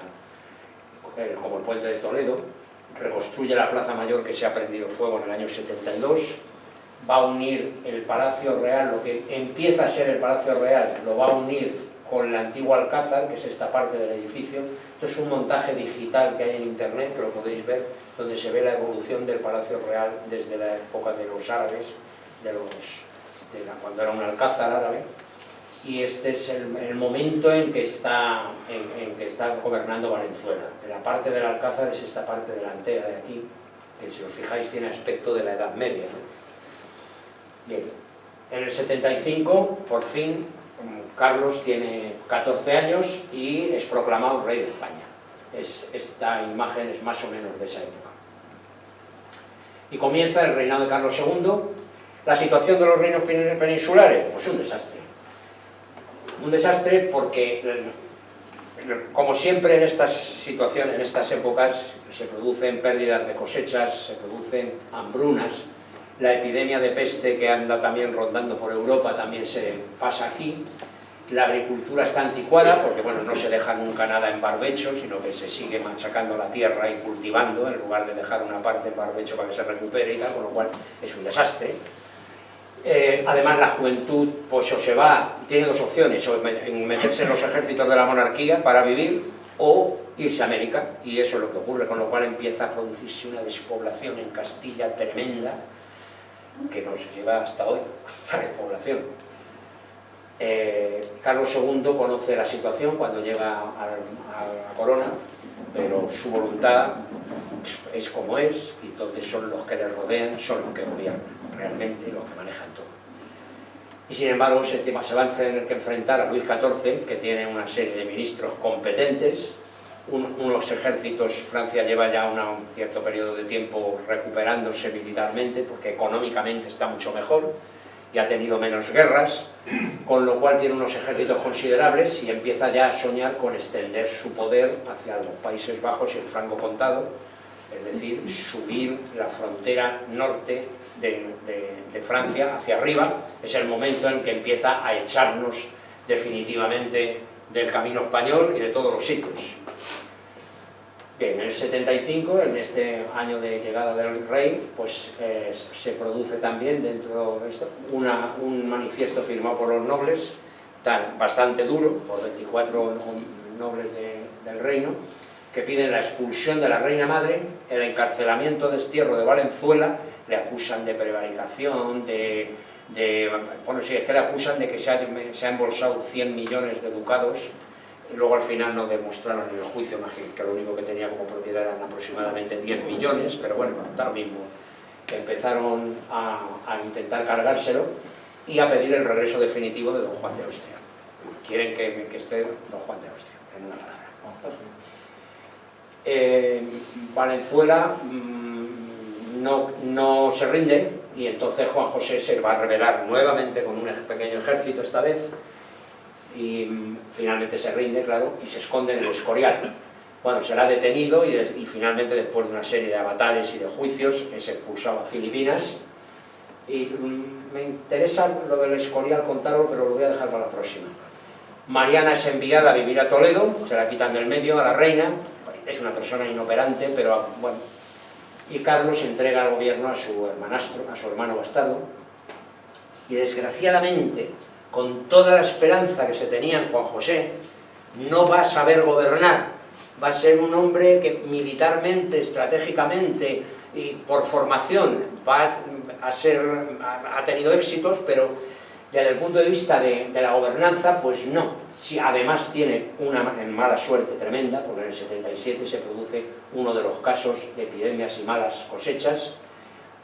como el puente de Toledo. Reconstruye la Plaza Mayor, que se ha prendido fuego en el año 72, va a unir el Palacio Real, lo que empieza a ser el Palacio Real, lo va a unir con el antiguo Alcázar, que es esta parte del edificio. Esto es un montaje digital que hay en internet, que lo podéis ver, donde se ve la evolución del Palacio Real desde la época de los árabes, cuando era un alcázar árabe, y este es el momento en que está gobernando Valenzuela. En la parte del alcázar es esta parte delantera de aquí, que si os fijáis tiene aspecto de la Edad Media, ¿no? Bien, en el 75, por fin, Carlos tiene 14 años y es proclamado rey de España. Esta imagen es más o menos de esa época. Y comienza el reinado de Carlos II. La situación de los reinos peninsulares, pues un desastre. Un desastre porque, como siempre en estas situaciones, en estas épocas, se producen pérdidas de cosechas, se producen hambrunas. La epidemia de peste que anda también rondando por Europa también se pasa aquí. La agricultura está anticuada porque bueno, no se deja nunca nada en barbecho, sino que se sigue machacando la tierra y cultivando, en lugar de dejar una parte en barbecho para que se recupere y tal, con lo cual es un desastre. Además la juventud pues o se va, tiene dos opciones, o meterse en los ejércitos de la monarquía para vivir o irse a América, y eso es lo que ocurre, con lo cual empieza a producirse una despoblación en Castilla tremenda que nos lleva hasta hoy, la despoblación. Carlos II conoce la situación cuando llega a la corona, pero su voluntad es como es, y entonces son los que le rodean, son los que gobiernan realmente, los que manejan todo. Y sin embargo se va a tener que enfrentar a Luis XIV, que tiene una serie de ministros competentes, unos ejércitos. Francia lleva ya un cierto periodo de tiempo recuperándose militarmente, porque económicamente está mucho mejor y ha tenido menos guerras, con lo cual tiene unos ejércitos considerables y empieza ya a soñar con extender su poder hacia los Países Bajos y el Franco Condado, es decir, subir la frontera norte de Francia hacia arriba. Es el momento en que empieza a echarnos definitivamente del camino español y de todos los sitios. Bien, en el 75, en este año de llegada del rey, pues se produce también dentro de esto un manifiesto firmado por los nobles, bastante duro, por 24 nobles del reino, que piden la expulsión de la reina madre, el encarcelamiento, destierro de Valenzuela, le acusan de prevaricación, de bueno, sí, es que le acusan de que se ha embolsado 100 millones de ducados, y luego al final no demostraron en el juicio más que lo único que tenía como propiedad eran aproximadamente 10 millones, pero bueno, da lo mismo. Empezaron a intentar cargárselo y a pedir el regreso definitivo de don Juan de Austria. Quieren que esté don Juan de Austria, en una palabra. Valenzuela no se rinde, y entonces Juan José se va a rebelar nuevamente con un pequeño ejército esta vez, y finalmente se rinde, claro, y se esconde en el Escorial. Bueno, será detenido y finalmente, después de una serie de avatares y de juicios, es expulsado a Filipinas. Y me interesa lo del Escorial contarlo, pero lo voy a dejar para la próxima. Mariana es enviada a vivir a Toledo, se la quitan del medio a la reina, es una persona inoperante, pero bueno. Y Carlos entrega al gobierno a su hermanastro, a su hermano bastardo, y desgraciadamente, con toda la esperanza que se tenía en Juan José, no va a saber gobernar. Va a ser un hombre que militarmente, estratégicamente y por formación ha tenido éxitos, pero desde el punto de vista de la gobernanza, pues no. Sí, además tiene una mala suerte tremenda, porque en el 77 se produce uno de los casos de epidemias y malas cosechas.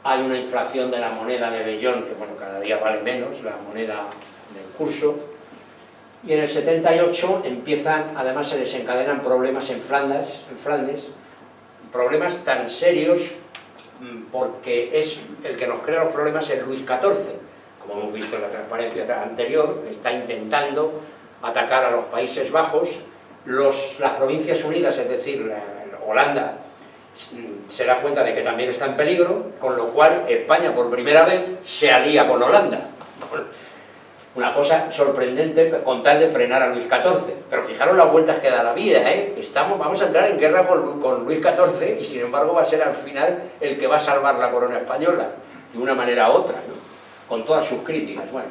Hay una inflación de la moneda de vellón, que bueno, cada día vale menos, la moneda del curso. Y en el 78 además se desencadenan problemas en Flandes, problemas tan serios, porque el que nos crea los problemas es Luis XIV. Como hemos visto en la transparencia anterior, está intentando atacar a los Países Bajos. Las Provincias Unidas, es decir, Holanda, se da cuenta de que también está en peligro, con lo cual España por primera vez se alía con Holanda. Una cosa sorprendente con tal de frenar a Luis XIV. Pero fijaros las vueltas que da la vida, ¿eh? Vamos a entrar en guerra con Luis XIV y sin embargo va a ser al final el que va a salvar la corona española, de una manera u otra, ¿no? Con todas sus críticas. Bueno,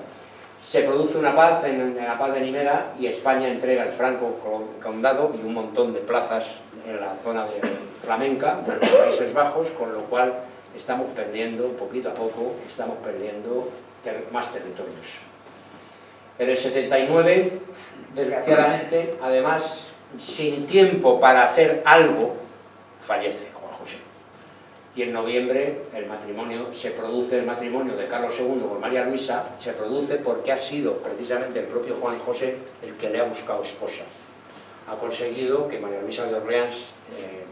se produce una paz en la paz de Nimega y España entrega el Franco Condado y un montón de plazas en la zona de flamenca de los Países Bajos, con lo cual estamos perdiendo, poquito a poco, más territorios. En el 79, desgraciadamente, además, sin tiempo para hacer algo, fallece Juan José. Y en noviembre se produce el matrimonio de Carlos II con María Luisa, se produce porque ha sido precisamente el propio Juan José el que le ha buscado esposa. Ha conseguido que María Luisa de Orleans,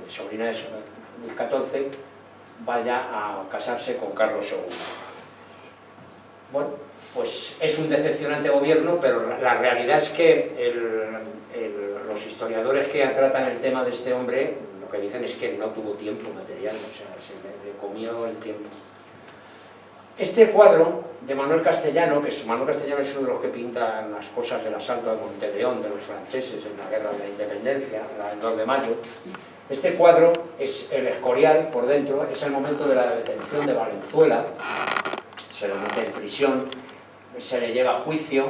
sobrina de Luis XIV, vaya a casarse con Carlos II. Bueno, pues es un decepcionante gobierno, pero la realidad es que los historiadores que tratan el tema de este hombre, lo que dicen es que no tuvo tiempo material, o sea, se le comió el tiempo. Este cuadro de Manuel Castellano, Manuel Castellano es uno de los que pinta las cosas del asalto a Monteleón de los franceses en la Guerra de la Independencia, el 2 de mayo, este cuadro es el Escorial por dentro, es el momento de la detención de Valenzuela, se le mete en prisión, se le lleva a juicio,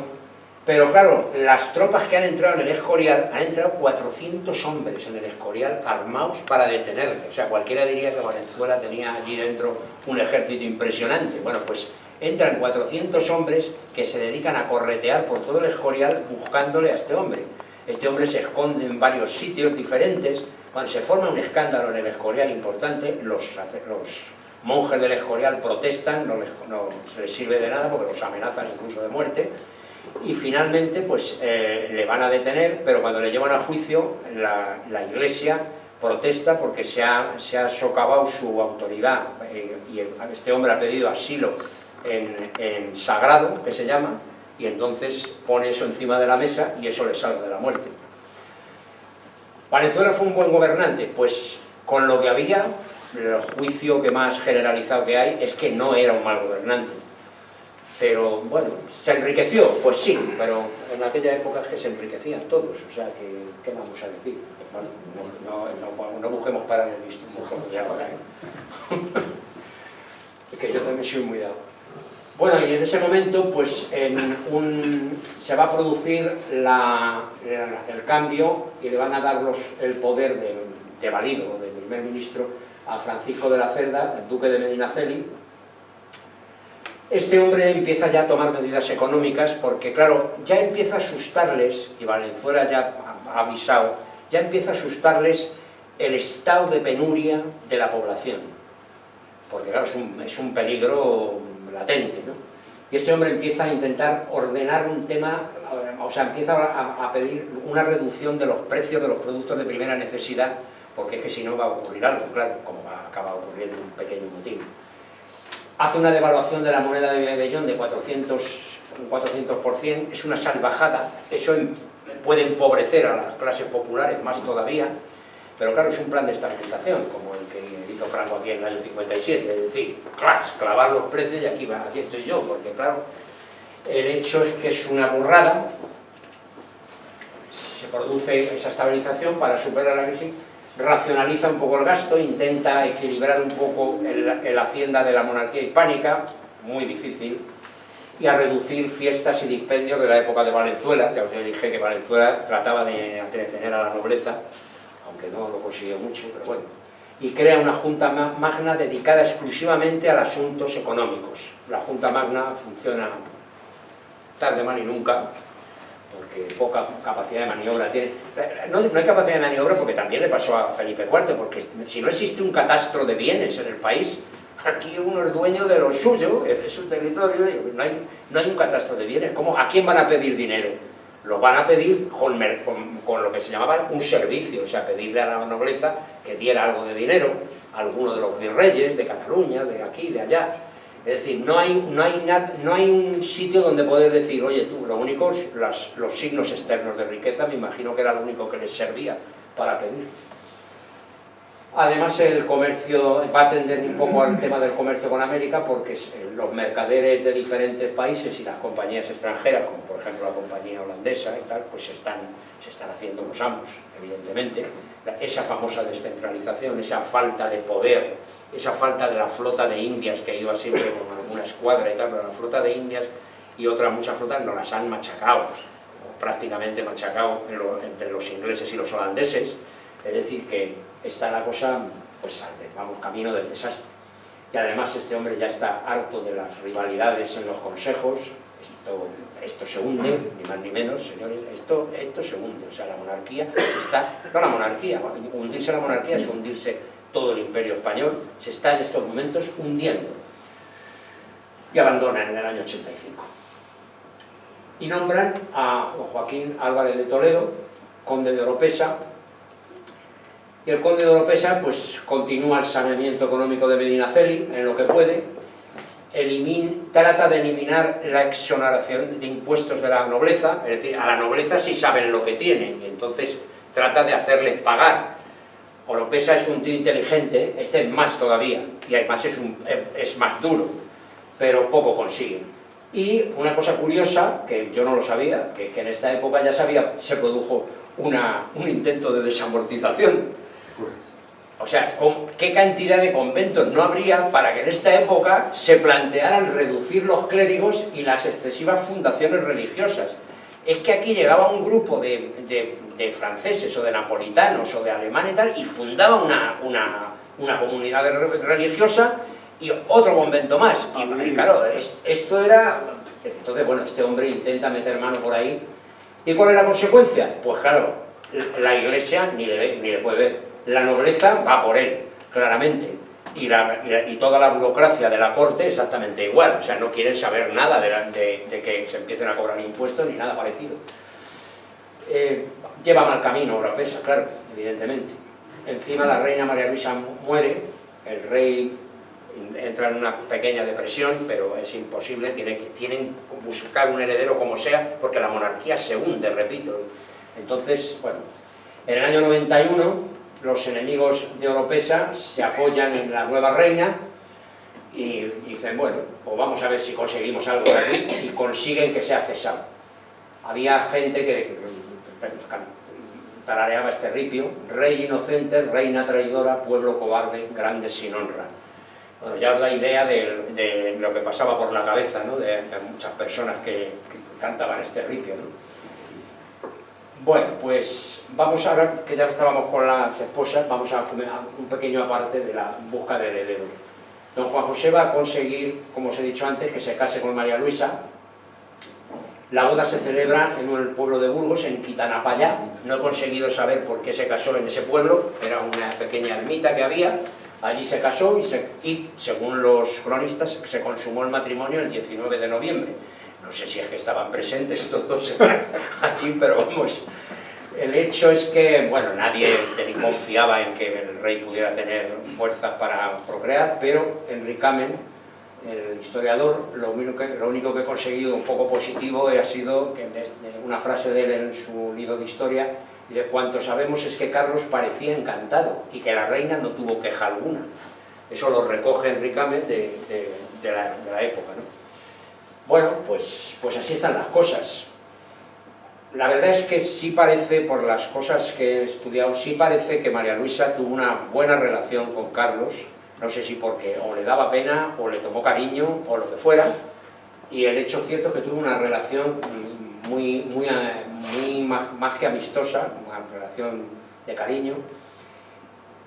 pero claro, las tropas que han entrado en el Escorial, han entrado 400 hombres en el Escorial armados para detenerle. O sea, cualquiera diría que Valenzuela tenía allí dentro un ejército impresionante. Bueno, pues entran 400 hombres que se dedican a corretear por todo el Escorial buscándole a este hombre. Este hombre se esconde en varios sitios diferentes. Cuando se forma un escándalo en el Escorial importante, los monjes del Escorial protestan, no se les sirve de nada porque los amenazan incluso de muerte, y finalmente pues le van a detener, pero cuando le llevan a juicio la Iglesia protesta porque se ha socavado su autoridad, y este hombre ha pedido asilo en sagrado, que se llama, y entonces pone eso encima de la mesa y eso le salva de la muerte. ¿Valenzuela fue un buen gobernante? Pues con lo que había, el juicio que más generalizado que hay es que no era un mal gobernante. Pero bueno, ¿se enriqueció? Pues sí, pero en aquella época es que se enriquecían todos, o sea, que, ¿qué vamos a decir? Bueno, no busquemos para el visto, busquemos de ahora, ¿eh? Es que yo también soy muy dado. Bueno, y en ese momento, pues se va a producir el cambio y le van a dar el poder de valido, de primer ministro, a Francisco de la Cerda, el duque de Medinaceli, Este hombre empieza ya a tomar medidas económicas porque, claro, ya empieza a asustarles, y Valenzuela ya ha avisado, ya empieza a asustarles el estado de penuria de la población. Porque, claro, es un peligro latente, ¿no? Y este hombre empieza a intentar ordenar un tema, o sea, empieza a pedir una reducción de los precios de los productos de primera necesidad, porque es que si no va a ocurrir algo, claro, como acaba ocurriendo un pequeño motivo. Hace una devaluación de la moneda de Bellón de 400%, es una salvajada, eso puede empobrecer a las clases populares más todavía, pero claro, es un plan de estabilización, como el que hizo Franco aquí en el año 57, es decir, clavar los precios y aquí estoy yo, porque claro, el hecho es que es una burrada, se produce esa estabilización para superar la crisis, racionaliza un poco el gasto, intenta equilibrar un poco la hacienda de la monarquía hispánica, muy difícil, y a reducir fiestas y dispendios de la época de Valenzuela. Ya os dije que Valenzuela trataba de entretener a la nobleza, aunque no lo consiguió mucho, pero bueno, y crea una Junta Magna dedicada exclusivamente a asuntos económicos. La Junta Magna funciona tarde, mal y nunca, porque poca capacidad de maniobra tiene. No hay capacidad de maniobra porque también le pasó a Felipe IV, porque si no existe un catastro de bienes en el país, aquí uno es dueño de lo suyo, es su territorio, y no hay un catastro de bienes. ¿Cómo? ¿A quién van a pedir dinero? Lo van a pedir con lo que se llamaba un servicio, o sea, pedirle a la nobleza que diera algo de dinero, a alguno de los virreyes de Cataluña, de aquí, de allá. Es decir, no hay un sitio donde poder decir, oye tú, lo único, los signos externos de riqueza, me imagino que era lo único que les servía para pedir. Además, el comercio va a atender un poco al tema del comercio con América, porque los mercaderes de diferentes países y las compañías extranjeras, como por ejemplo la compañía holandesa y tal, pues se están haciendo los amos, evidentemente. Esa famosa descentralización, esa falta de poder, esa falta de la flota de indias que iba siempre con alguna escuadra y tal, pero la flota de indias y otras muchas flotas nos las han machacado, prácticamente machacado entre los ingleses y los holandeses. Es decir, que está la cosa, pues vamos camino del desastre. Y además este hombre ya está harto de las rivalidades en los consejos. Esto se hunde, ni más ni menos, señores, esto se hunde. O sea, la monarquía no la monarquía, hundirse la monarquía es hundirse todo el imperio español, se está en estos momentos hundiendo. Y abandona en el año 85. Y nombran a Joaquín Álvarez de Toledo, conde de Oropesa. Y el conde de Oropesa pues continúa el saneamiento económico de Medinaceli en lo que puede, trata de eliminar la exoneración de impuestos de la nobleza, es decir, a la nobleza sí saben lo que tienen, y entonces trata de hacerles pagar. Oropesa es un tío inteligente, este es más todavía, y además es más duro, pero poco consigue. Y una cosa curiosa, que yo no lo sabía, que es que en esta época ya se produjo un intento de desamortización. O sea, ¿qué cantidad de conventos no habría para que en esta época se plantearan reducir los clérigos y las excesivas fundaciones religiosas? Es que aquí llegaba un grupo de franceses o de napolitanos o de alemanes y tal, y fundaba una comunidad religiosa y otro convento más. Y claro, esto era... Entonces, bueno, este hombre intenta meter mano por ahí. ¿Y cuál es la consecuencia? Pues claro, la Iglesia ni le puede ver. La nobleza va por él, claramente, y toda la burocracia de la corte exactamente igual, o sea, no quieren saber nada de que se empiecen a cobrar impuestos ni nada parecido. Lleva mal camino Oropesa, claro, evidentemente. Encima la reina María Luisa muere, el rey entra en una pequeña depresión, pero es imposible, tienen que buscar un heredero como sea, porque la monarquía se hunde, repito. Entonces, bueno, en el año 91... los enemigos de Oropesa se apoyan en la nueva reina y dicen, bueno, pues vamos a ver si conseguimos algo de aquí, y consiguen que sea cesado. Había gente que tarareaba este ripio: rey inocente, reina traidora, pueblo cobarde, grande sin honra. Bueno, ya os da idea de lo que pasaba por la cabeza, ¿no?, de muchas personas que cantaban este ripio, ¿no? Bueno, pues vamos ahora, que ya estábamos con las esposas, vamos a un pequeño aparte de la busca de heredero. Don Juan José va a conseguir, como os he dicho antes, que se case con María Luisa. La boda se celebra en el pueblo de Burgos, en Quitanapayá. No he conseguido saber por qué se casó en ese pueblo, era una pequeña ermita que había. Allí se casó y según los cronistas, se consumó el matrimonio el 19 de noviembre. No sé si es que estaban presentes todos así, pero vamos. El hecho es que, bueno, nadie confiaba en que el rey pudiera tener fuerzas para procrear, pero Enricamen, el historiador, lo único que he conseguido un poco positivo ha sido que una frase de él en su libro de historia, y de cuanto sabemos es que Carlos parecía encantado y que la reina no tuvo queja alguna. Eso lo recoge Enricamen de la época, ¿no? Bueno, pues así están las cosas. La verdad es que sí parece, por las cosas que he estudiado, sí parece que María Luisa tuvo una buena relación con Carlos, no sé si porque o le daba pena, o le tomó cariño, o lo que fuera, y el hecho cierto es que tuvo una relación muy más que amistosa, una relación de cariño,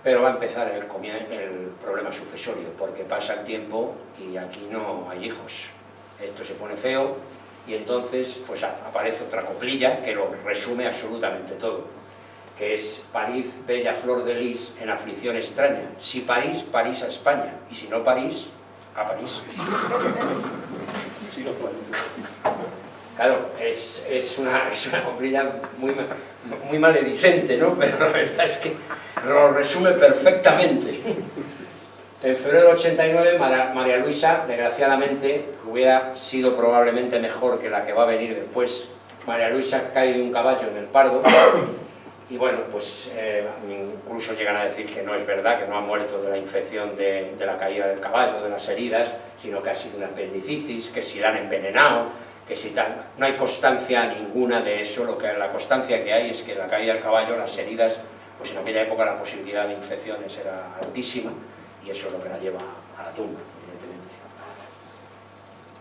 pero va a empezar el problema sucesorio, porque pasa el tiempo y aquí no hay hijos. Esto se pone feo, y entonces pues aparece otra coplilla que lo resume absolutamente todo, que es París, bella flor de lis, en aflicción extraña. Si París, París a España, y si no París, a París. Claro, es una coplilla muy maledicente, ¿no? Pero la verdad es que lo resume perfectamente. En febrero del 89, María Luisa, desgraciadamente, hubiera sido probablemente mejor que la que va a venir después. María Luisa cae de un caballo en el Pardo, y bueno, pues incluso llegan a decir que no es verdad, que no ha muerto de la infección de la caída del caballo, de las heridas, sino que ha sido una apendicitis, que si la han envenenado, que si tal. No hay constancia ninguna de eso. La constancia que hay es que la caída del caballo, las heridas, pues en aquella época la posibilidad de infecciones era altísima, y eso es lo que la lleva a la tumba, evidentemente.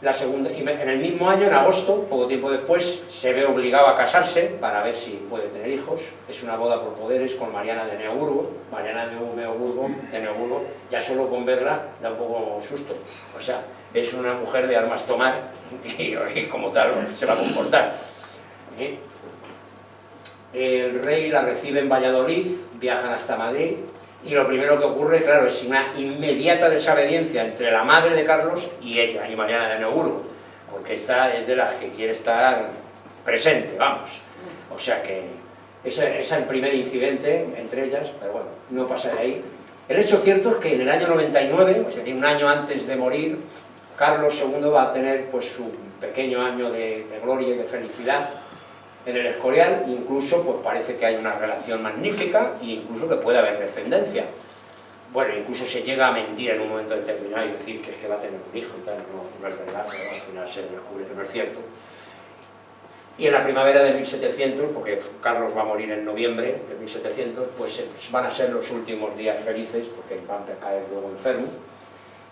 La segunda, y en el mismo año, en agosto, poco tiempo después, se ve obligado a casarse para ver si puede tener hijos. Es una boda por poderes con Mariana de Neoburgo. Mariana de Neoburgo, ya solo con verla da un poco susto. O sea, es una mujer de armas tomar y como tal se va a comportar. El rey la recibe en Valladolid, viajan hasta Madrid, y lo primero que ocurre, claro, es una inmediata desobediencia entre la madre de Carlos y ella, y Mariana de Neoburgo, porque esta es de las que quiere estar presente, vamos. O sea que ese es el primer incidente entre ellas, pero bueno, no pasa de ahí. El hecho cierto es que en el año 99, es decir, un año antes de morir, Carlos II va a tener pues su pequeño año de gloria y de felicidad en el Escorial. Incluso pues parece que hay una relación magnífica, e incluso que puede haber descendencia. Bueno, incluso se llega a mentir en un momento determinado y decir que es que va a tener un hijo y tal. No es verdad, pero al final se descubre que no es cierto. Y en la primavera de 1700, porque Carlos va a morir en noviembre de 1700, pues van a ser los últimos días felices, porque van a caer luego enfermo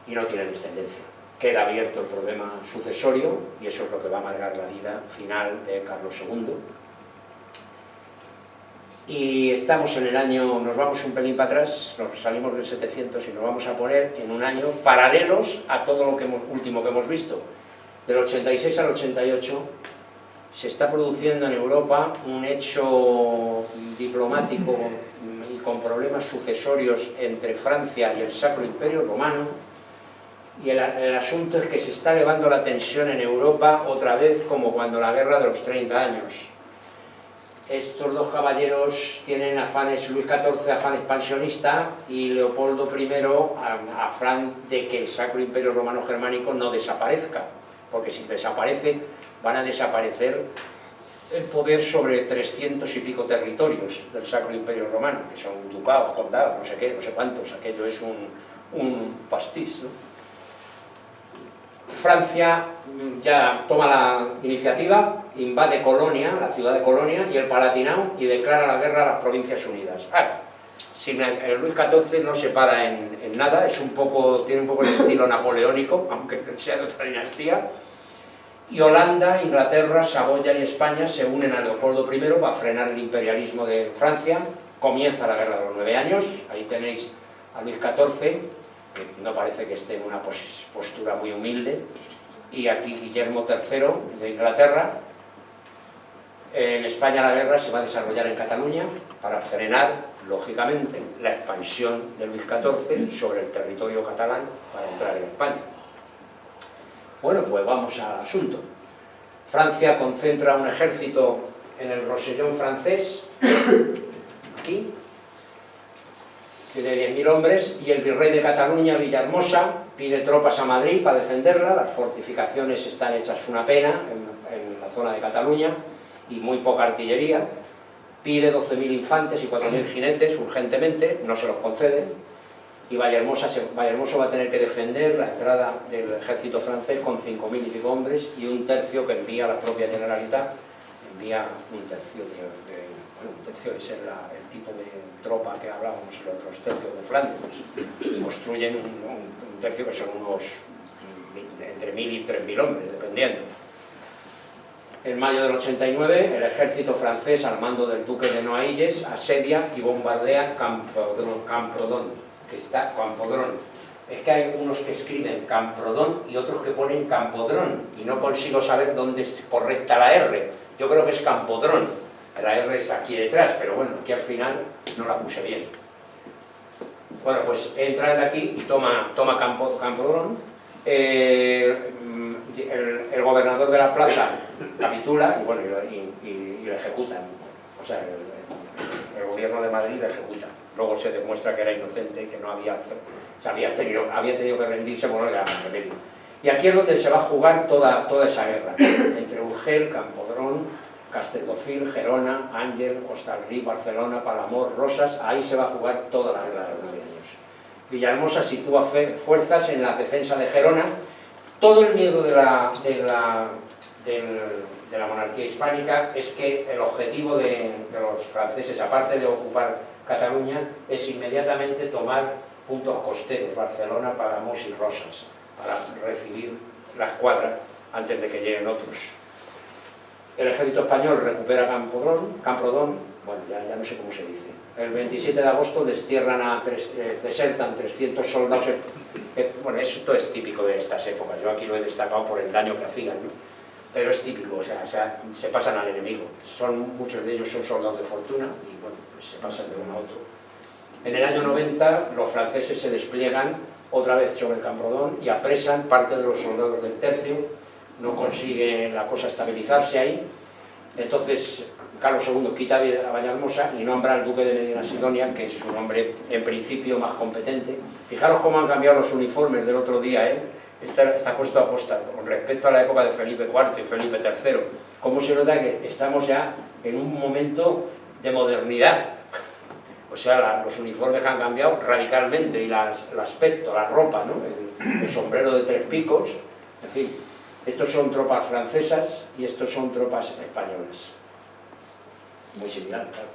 y no tiene descendencia. Queda abierto el problema sucesorio, y eso es lo que va a marcar la vida final de Carlos II. Y estamos en el año, nos vamos un pelín para atrás, nos salimos del 700 y nos vamos a poner en un año paralelos a todo lo último que hemos visto. Del 86 al 88 se está produciendo en Europa un hecho diplomático y con problemas sucesorios entre Francia y el Sacro Imperio Romano. Y el asunto es que se está elevando la tensión en Europa otra vez, como cuando la guerra de los 30 años. Estos dos caballeros tienen afanes, Luis XIV afán expansionista y Leopoldo I afán de que el Sacro Imperio Romano Germánico no desaparezca, porque si desaparece van a desaparecer el poder sobre 300 y pico territorios del Sacro Imperio Romano, que son ducados, condados, no sé qué, no sé cuántos. Aquello es un pastiz, ¿no? Francia ya toma la iniciativa, invade Colonia, la ciudad de Colonia y el Palatinado, y declara la guerra a las Provincias Unidas. Sin el Luis XIV no se para en nada, tiene un poco el estilo napoleónico, aunque sea de otra dinastía. Y Holanda, Inglaterra, Saboya y España se unen a Leopoldo I para frenar el imperialismo de Francia. Comienza la guerra de los 9 años, ahí tenéis a Luis XIV, que no parece que esté en una postura muy humilde, y aquí Guillermo III de Inglaterra. En España la guerra se va a desarrollar en Cataluña para frenar, lógicamente, la expansión de Luis XIV sobre el territorio catalán para entrar en España. Bueno, pues vamos al asunto. Francia concentra un ejército en el Rosellón francés, aquí, de 10.000 hombres, y el virrey de Cataluña, Villahermosa, pide tropas a Madrid para defenderla. Las fortificaciones están hechas una pena en la zona de Cataluña, y muy poca artillería. Pide 12.000 infantes y 4.000 jinetes urgentemente, no se los conceden, y Villahermosa va a tener que defender la entrada del ejército francés con 5.000 y pico hombres, y un tercio que envía la propia Generalitat, envía un tercio un tercio es el tipo de tropa que hablábamos, los tercios de Flandes, pues, construyen un tercio que son unos entre 1.000 y 3.000 hombres, dependiendo. En mayo del 89, el ejército francés, al mando del duque de Noailles, asedia y bombardea Camprodon, que está Campodrón. Es que hay unos que escriben Camprodón y otros que ponen Campodrón, y no consigo saber dónde es correcta la R. Yo creo que es Campodrón, la R es aquí detrás, pero bueno, aquí al final no la puse bien. Bueno, pues entra de aquí y toma Campodrón. El gobernador de la plaza capitula y, bueno, y lo ejecutan. O sea, el gobierno de Madrid lo ejecuta. Luego se demuestra que era inocente y que no había, o sea, había tenido que rendirse por no remedio. Y aquí es donde se va a jugar toda esa guerra, entre Urgel, Campodrón, Castelldefels, Gerona, Ángel, Hostalric, Barcelona, Palamós, Rosas. Ahí se va a jugar toda la guerra de los 9 años. Villahermosa sitúa fuerzas en la defensa de Gerona. Todo el miedo de la monarquía hispánica es que el objetivo de los franceses, aparte de ocupar Cataluña, es inmediatamente tomar puntos costeros, Barcelona, Palamós y Rosas, para recibir la escuadra antes de que lleguen otros. El ejército español recupera Camprodón, bueno, ya no sé cómo se dice. El 27 de agosto desertan 300 soldados. Bueno, esto es típico de estas épocas. Yo aquí lo he destacado por el daño que hacían, ¿no? Pero es típico, o sea, se pasan al enemigo. Muchos de ellos son soldados de fortuna y, bueno, pues se pasan de uno a otro. En el año 90 los franceses se despliegan otra vez sobre Camprodón y apresan parte de los soldados del tercio. No consigue la cosa estabilizarse ahí. Entonces Carlos II quita a Villahermosa y nombra al duque de Medina Sidonia, que es un hombre en principio más competente. Fijaros cómo han cambiado los uniformes del otro día, ¿eh? Está puesto a posta con respecto a la época de Felipe IV y Felipe III. Cómo se nota que estamos ya en un momento de modernidad. O sea, los uniformes han cambiado radicalmente, y el aspecto, la ropa, ¿no? El sombrero de 3 picos, en fin. Estos son tropas francesas y estos son tropas españolas. Muy similar, claro.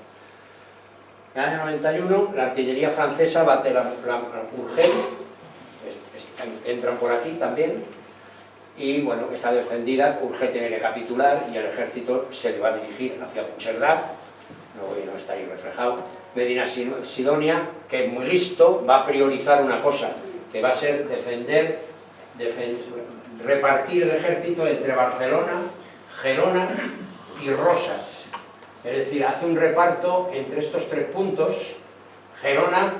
En el año 91, la artillería francesa bate la Urgel, entran por aquí también, y bueno, está defendida. Urgel tiene que capitular y el ejército se le va a dirigir hacia Puigcerdá, luego no está ahí reflejado. Medina Sidonia, que es muy listo, va a priorizar una cosa, que va a ser repartir el ejército entre Barcelona, Gerona y Rosas. Es decir, hace un reparto entre estos 3 puntos. Gerona,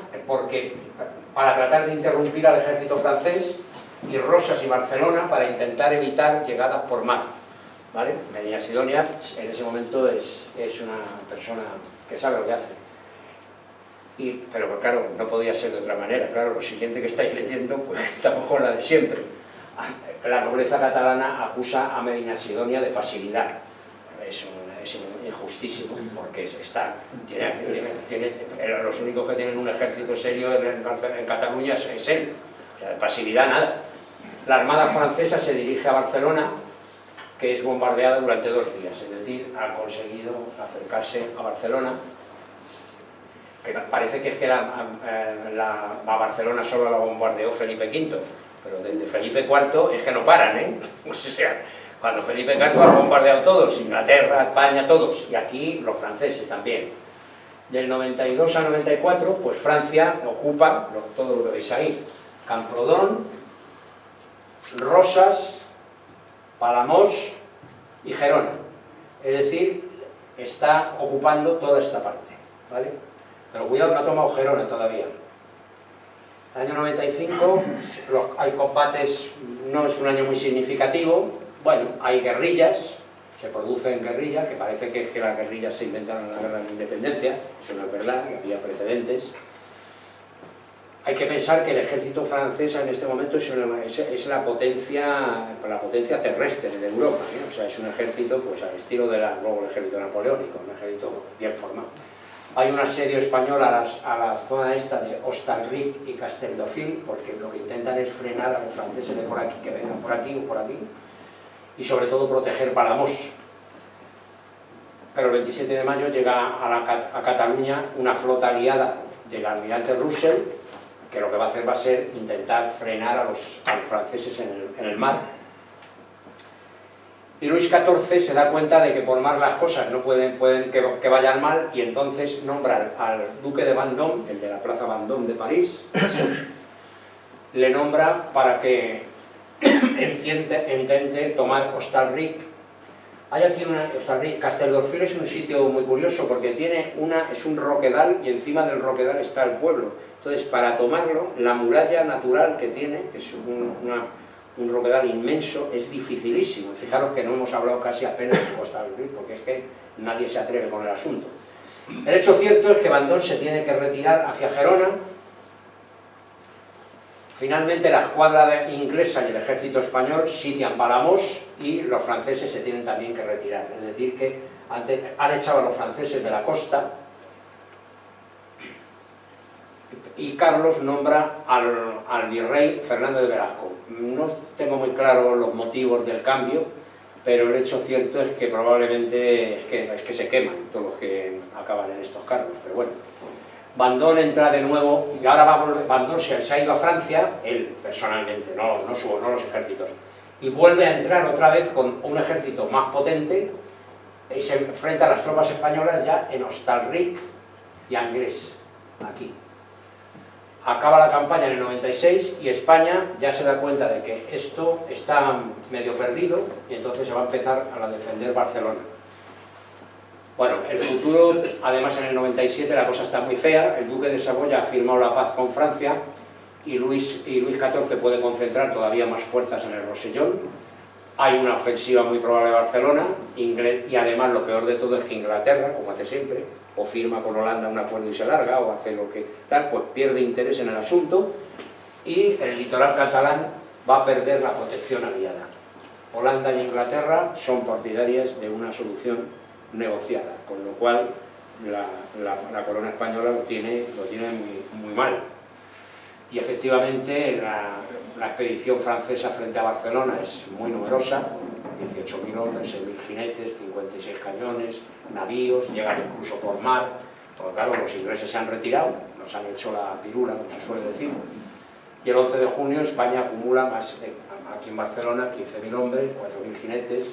para tratar de interrumpir al ejército francés, y Rosas y Barcelona para intentar evitar llegadas por mar, ¿vale? Medina Sidonia en ese momento es una persona que sabe lo que hace. Pero claro, no podía ser de otra manera. Claro, lo siguiente que estáis leyendo, pues estamos con la de siempre. La nobleza catalana acusa a Medina Sidonia de pasividad. Es injustísimo, porque los únicos que tienen un ejército serio en Cataluña es él. O sea, de pasividad nada. La armada francesa se dirige a Barcelona, que es bombardeada durante 2 días. Es decir, han conseguido acercarse a Barcelona, que parece que es que a Barcelona solo la bombardeó Felipe V, pero desde Felipe IV es que no paran, ¿eh? O sea, cuando Felipe IV ha bombardeado todos, Inglaterra, España, todos, y aquí los franceses también. Del 92 a 94, pues Francia ocupa todo lo que veis ahí. Camprodón, Rosas, Palamós y Gerona. Es decir, está ocupando toda esta parte, ¿vale? Pero cuidado, no ha tomado Gerona todavía. El año 95 hay combates, no es un año muy significativo. Bueno, hay guerrillas, se producen guerrillas, que parece que es que las guerrillas se inventaron en la guerra de la independencia. Eso no es verdad, había precedentes. Hay que pensar que el ejército francés en este momento es la potencia terrestre de Europa, ¿eh? O sea, es un ejército pues al estilo luego el ejército napoleónico, un ejército bien formado. Hay un asedio español a la zona esta de Hostalric y Castelldefels, porque lo que intentan es frenar a los franceses de por aquí, que vengan por aquí o por aquí, y sobre todo proteger Palamós. Pero el 27 de mayo llega a Cataluña una flota aliada del almirante Russell, que lo que va a hacer va a ser intentar frenar a los franceses en el mar. Y Luis XIV se da cuenta de que por mar las cosas no pueden que vayan mal, y entonces nombra al duque de Vendôme, el de la plaza Vendôme de París, le nombra para que intente tomar Hostalric. Hay aquí Castelldefels es un sitio muy curioso porque es un roquedal, y encima del roquedal está el pueblo. Entonces, para tomarlo, la muralla natural que tiene, que es un roquedal inmenso, es dificilísimo. Fijaros que no hemos hablado casi apenas de Hostalric, porque es que nadie se atreve con el asunto. El hecho cierto es que Vendôme se tiene que retirar hacia Gerona. Finalmente la escuadra inglesa y el ejército español sitian Palamós y los franceses se tienen también que retirar. Es decir, que han echado a los franceses de la costa, y Carlos nombra al virrey Fernando de Velasco. No tengo muy claro los motivos del cambio, pero el hecho cierto es que probablemente es que se queman todos los que acaban en estos cargos, pero bueno. Vendôme entra de nuevo, y ahora va a volver. Vendôme se ha ido a Francia, él personalmente, no los ejércitos, y vuelve a entrar otra vez con un ejército más potente, y se enfrenta a las tropas españolas ya en Hostalric y Angles, aquí. Acaba la campaña en el 96 y España ya se da cuenta de que esto está medio perdido, y entonces se va a empezar a defender Barcelona. Bueno, el futuro, además en el 97 la cosa está muy fea. El duque de Saboya ha firmado la paz con Francia, y Luis XIV puede concentrar todavía más fuerzas en el Rosellón. Hay una ofensiva muy probable de Barcelona, y además lo peor de todo es que Inglaterra, como hace siempre, o firma con Holanda un acuerdo y se larga, o hace lo que tal, pues pierde interés en el asunto, y el litoral catalán va a perder la protección aliada. Holanda y Inglaterra son partidarias de una solución negociada, con lo cual la corona española lo tiene muy mal. Y efectivamente la expedición francesa frente a Barcelona es muy numerosa, 18.000 hombres, 6.000 jinetes, 56 cañones, navíos, llegan incluso por mar, porque claro, los ingleses se han retirado, nos han hecho la pirula, como se suele decir. Y el 11 de junio España acumula aquí en Barcelona 15.000 hombres, 4.000 jinetes.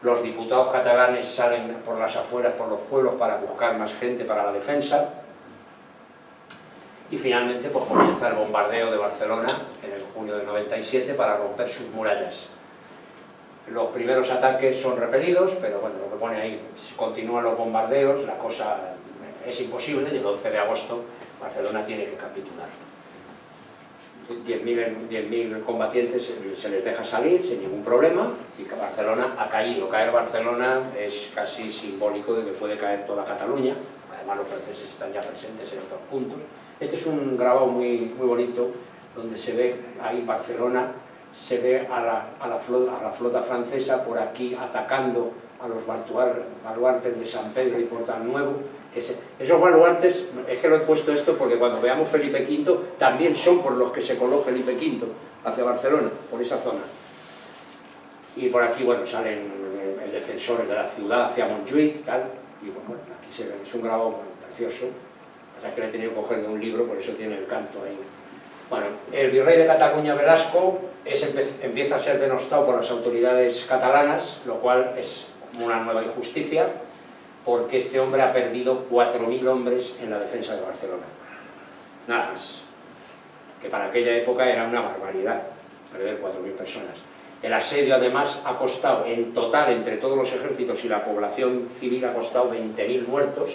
Los diputados catalanes salen por las afueras, por los pueblos, para buscar más gente para la defensa. Y finalmente pues comienza el bombardeo de Barcelona en el junio del 97 para romper sus murallas. Los primeros ataques son repelidos, pero bueno, lo que pone ahí, si continúan los bombardeos, la cosa es imposible, y el 11 de agosto Barcelona tiene que capitular. 10.000 combatientes se les deja salir sin ningún problema, y Barcelona ha caído. Caer Barcelona es casi simbólico de que puede caer toda Cataluña. Además los franceses están ya presentes en otros puntos. Este es un grabado muy bonito, donde se ve ahí Barcelona, se ve a la flota francesa por aquí atacando a los baluartes de San Pedro y Portal Nuevo. Esos baluartes, es que lo he puesto esto porque cuando veamos Felipe V, también son por los que se coló Felipe V hacia Barcelona, por esa zona. Y por aquí, bueno, salen defensores de la ciudad hacia Montjuïc, tal, y bueno, aquí se ve, es un grabado precioso. O sea, que le he tenido que coger de un libro, por eso tiene el canto ahí. Bueno, el virrey de Cataluña, Velasco, empieza a ser denostado por las autoridades catalanas, lo cual es una nueva injusticia, porque este hombre ha perdido 4.000 hombres en la defensa de Barcelona. Nada más. que para aquella época era una barbaridad, perder 4.000 personas. El asedio además ha costado, en total, entre todos los ejércitos y la población civil, ha costado 20.000 muertos,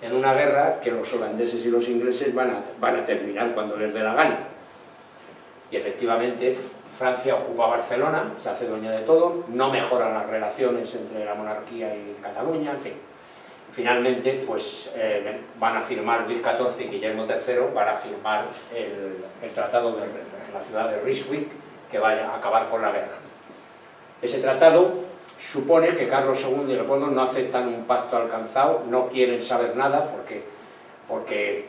en una guerra que los holandeses y los ingleses van a terminar cuando les dé la gana. Y efectivamente Francia ocupa Barcelona, se hace dueña de todo, no mejoran las relaciones entre la monarquía y Cataluña, en fin. Finalmente pues van a firmar Luis XIV y Guillermo III, van a firmar el tratado de la ciudad de Ryswick, que va a acabar con la guerra. Ese tratado supone que Carlos II y Leopoldo no aceptan un pacto alcanzado, no quieren saber nada,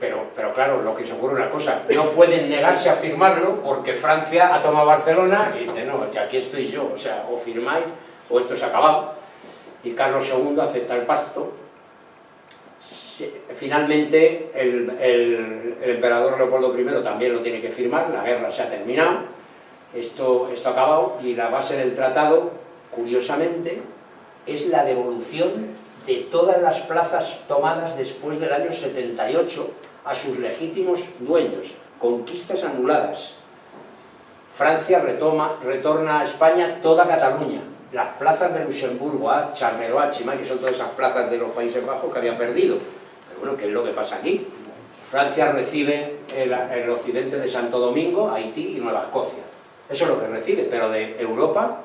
pero claro, lo que se ocurre es una cosa, no pueden negarse a firmarlo porque Francia ha tomado Barcelona y dice, no, que aquí estoy yo, o sea, o firmáis o esto se ha acabado. Y Carlos II acepta el pacto. Finalmente el emperador Leopoldo I también lo tiene que firmar, la guerra se ha terminado, esto ha acabado, y la base del tratado, curiosamente, es la devolución de todas las plazas tomadas después del año 78 a sus legítimos dueños, conquistas anuladas. Francia retorna a España toda Cataluña, las plazas de Luxemburgo, Charleroi, Chimay, que son todas esas plazas de los Países Bajos que habían perdido. Pero bueno, ¿qué es lo que pasa aquí? Francia recibe el occidente de Santo Domingo, Haití y Nueva Escocia. Eso es lo que recibe, pero de Europa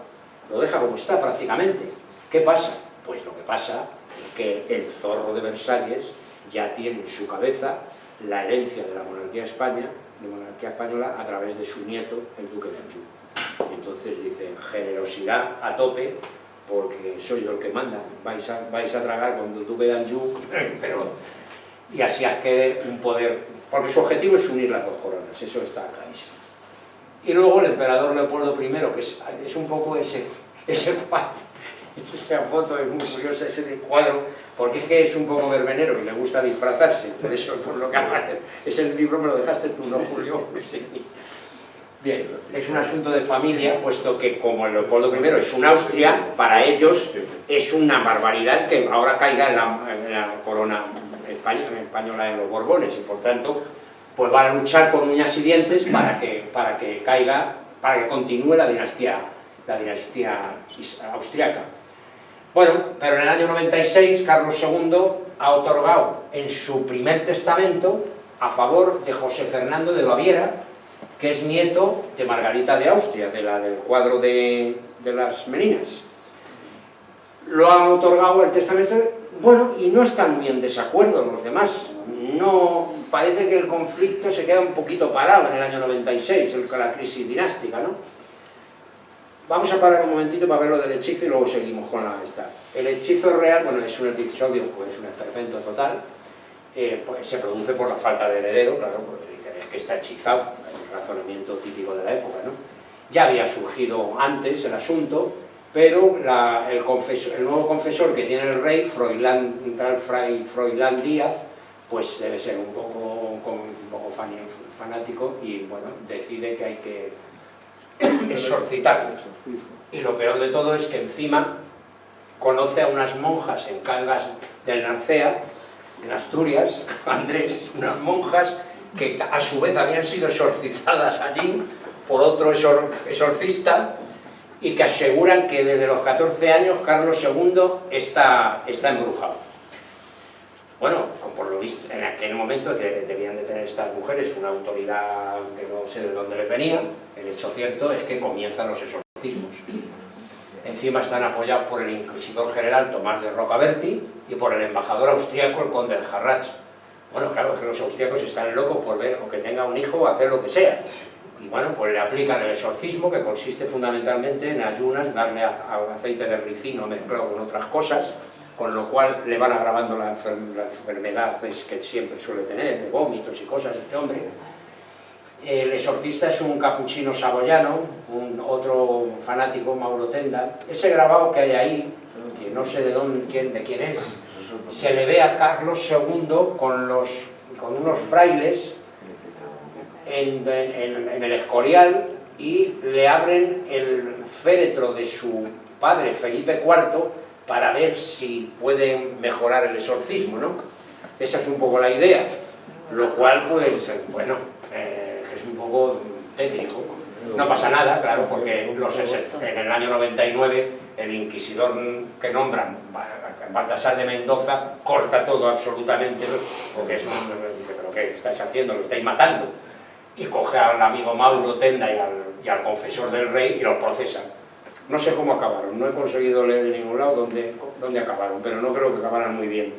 lo deja como está prácticamente. ¿Qué pasa? Pues lo que pasa es que el zorro de Versalles ya tiene en su cabeza la herencia de la monarquía española a través de su nieto, el duque de Anjou. Entonces dice, generosidad a tope, porque soy yo el que manda, vais a tragar con el duque de Anjou, pero... Y así adquiere un poder, porque su objetivo es unir las dos coronas, eso está clarísimo. Y luego el emperador Leopoldo I, que es un poco ese cuadro, esa foto es muy curiosa, ese cuadro, porque es que es un poco verbenero y le gusta disfrazarse, por eso, por lo que aparece. Ese libro me lo dejaste tú, ¿no, Julio? Sí. Bien, es un asunto de familia, puesto que como el Leopoldo I es un Austria, para ellos es una barbaridad que ahora caiga en la corona española de los Borbones, y por tanto pues van a luchar con uñas y dientes para que caiga, para que continúe la dinastía austriaca. Bueno, pero en el año 96 Carlos II ha otorgado en su primer testamento a favor de José Fernando de Baviera, que es nieto de Margarita de Austria, del cuadro de las Meninas. Lo han otorgado el testamento, bueno, y no están muy en desacuerdo los demás. No, parece que el conflicto se queda un poquito parado en el año 96, con la crisis dinástica, ¿no? Vamos a parar un momentito para ver lo del hechizo y luego seguimos con la esta. El hechizo real, bueno, es un episodio, pues es un esperpento total, pues se produce por la falta de heredero, claro, porque dicen, es que está hechizado, el razonamiento típico de la época, ¿no? Ya había surgido antes el asunto, pero el nuevo confesor que tiene el rey, Fray Froilán Díaz, pues debe ser un poco fanático y, bueno, decide que hay que exorcitarlo. Y lo peor de todo es que encima conoce a unas monjas en Cangas del Narcea, en Asturias, Andrés, unas monjas que a su vez habían sido exorcizadas allí por otro exorcista, y que aseguran que desde los 14 años Carlos II está embrujado. Bueno, por lo visto, en aquel momento debían de tener estas mujeres una autoridad que no sé de dónde le venía. El hecho cierto es que comienzan los exorcismos. Encima están apoyados por el inquisidor general Tomás de Rocaberti y por el embajador austríaco, el conde de Harrach. Bueno, claro, es que los austríacos están locos por ver o que tenga un hijo o hacer lo que sea. Y bueno, pues le aplican el exorcismo, que consiste fundamentalmente en ayunas, darle aceite de ricino mezclado con otras cosas, con lo cual le van agravando la enfermedad que siempre suele tener, de vómitos y cosas, este hombre. El exorcista es un capuchino saboyano, otro fanático, Mauro Tenda. Ese grabado que hay ahí, que no sé de quién es, se le ve a Carlos II con unos frailes en el Escorial, y le abren el féretro de su padre, Felipe IV, para ver si pueden mejorar el exorcismo, ¿no? Esa es un poco la idea, lo cual, pues, bueno, es un poco tétrico. No pasa nada, claro, porque en el año 99 el inquisidor que nombran, Baltasar de Mendoza, corta todo absolutamente, porque es un... dice, ¿pero qué estáis haciendo? Lo estáis matando. Y coge al amigo Mauro Tenda y al confesor del rey y los procesa. No sé cómo acabaron, no he conseguido leer en ningún lado dónde acabaron, pero no creo que acabaran muy bien.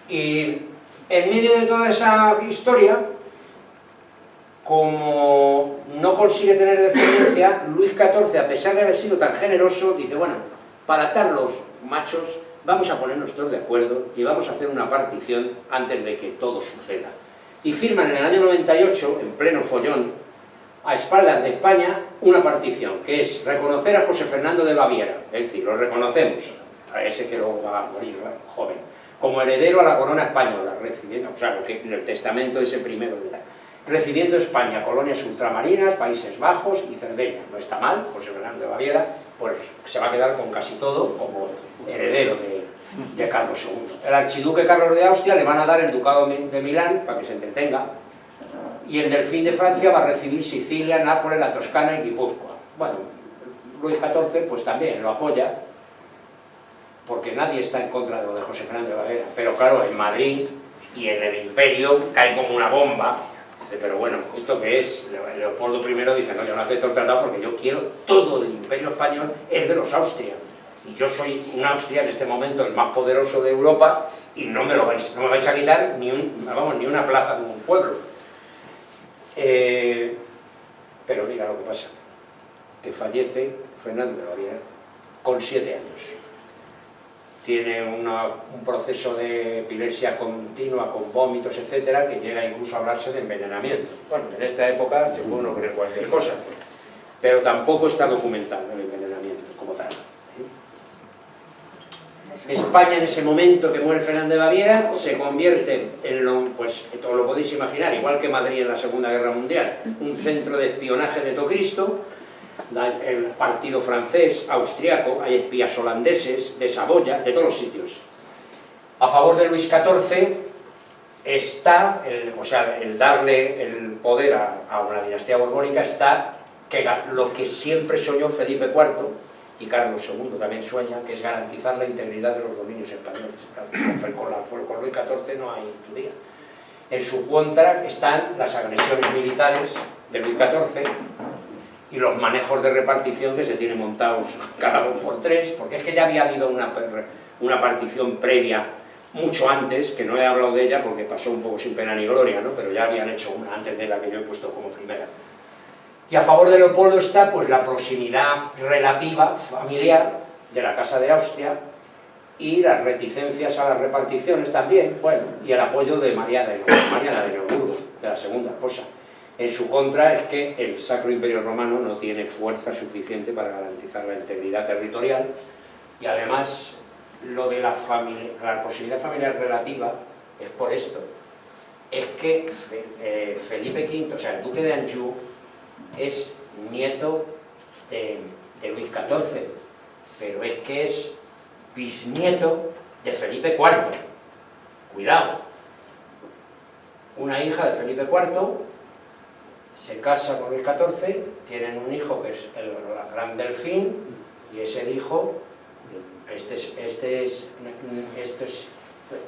Y en medio de toda esa historia, como no consigue tener descendencia, Luis XIV, a pesar de haber sido tan generoso, dice, bueno, para atar los machos, vamos a ponernos todos de acuerdo y vamos a hacer una partición antes de que todo suceda. Y firman en el año 98, en pleno follón, a espaldas de España, una partición, que es reconocer a José Fernando de Baviera, es decir, lo reconocemos, a ese que luego va a morir joven, como heredero a la corona española, recibiendo, o sea, lo que el testamento ese primero de la, recibiendo España colonias ultramarinas, Países Bajos y Cerdeña. No está mal, José Fernando de Baviera, pues se va a quedar con casi todo como heredero de Carlos II. El archiduque Carlos de Austria le van a dar el ducado de Milán, para que se entretenga, y el delfín de Francia va a recibir Sicilia, Nápoles, la Toscana y Guipúzcoa. Bueno, Luis XIV pues también lo apoya, porque nadie está en contra de lo de José Fernando de Baviera, pero claro, en Madrid y en el Imperio cae como una bomba. Dice, pero bueno, ¿esto qué es? Leopoldo I dice, no, yo no acepto el tratado porque yo quiero todo el Imperio Español, es de los Austria. Y yo soy un Austria en este momento el más poderoso de Europa y no me vais a quitar ni una plaza de un pueblo. Pero mira lo que pasa, que fallece Fernando de Baviera con 7 años. Tiene un proceso de epilepsia continua con vómitos, etcétera, que llega incluso a hablarse de envenenamiento. Bueno, en esta época se puede uno creer cualquier cosa, pero tampoco está documentado el envenenamiento como tal. España en ese momento que muere Fernando de Baviera se convierte en lo, pues os lo podéis imaginar, igual que Madrid en la Segunda Guerra Mundial, un centro de espionaje de todo Cristo. El partido francés, austriaco, hay espías holandeses, de Saboya, de todos los sitios. A favor de Luis XIV está, el darle el poder a una dinastía borbónica está lo que siempre soñó Felipe IV, y Carlos II también sueña, que es garantizar la integridad de los dominios españoles. Con Luis XIV no hay día. En su contra están las agresiones militares de Luis XIV, y los manejos de repartición que se tienen montados cada uno por 3, porque es que ya había habido una partición previa mucho antes, que no he hablado de ella porque pasó un poco sin pena ni gloria, ¿no? Pero ya habían hecho una antes de la que yo he puesto como primera. Y a favor de Leopoldo está pues la proximidad relativa, familiar, de la Casa de Austria, y las reticencias a las reparticiones también, bueno, y el apoyo de Mariana de Neoburgo, de la segunda esposa. En su contra es que el Sacro Imperio Romano no tiene fuerza suficiente para garantizar la integridad territorial, y además lo de la posibilidad familiar relativa es por esto. Es que Felipe V, o sea, el duque de Anjou, es nieto de Luis XIV, pero es que es bisnieto de Felipe IV. Cuidado. Una hija de Felipe IV se casa con Luis XIV, tienen un hijo que es el gran delfín, y ese hijo, este es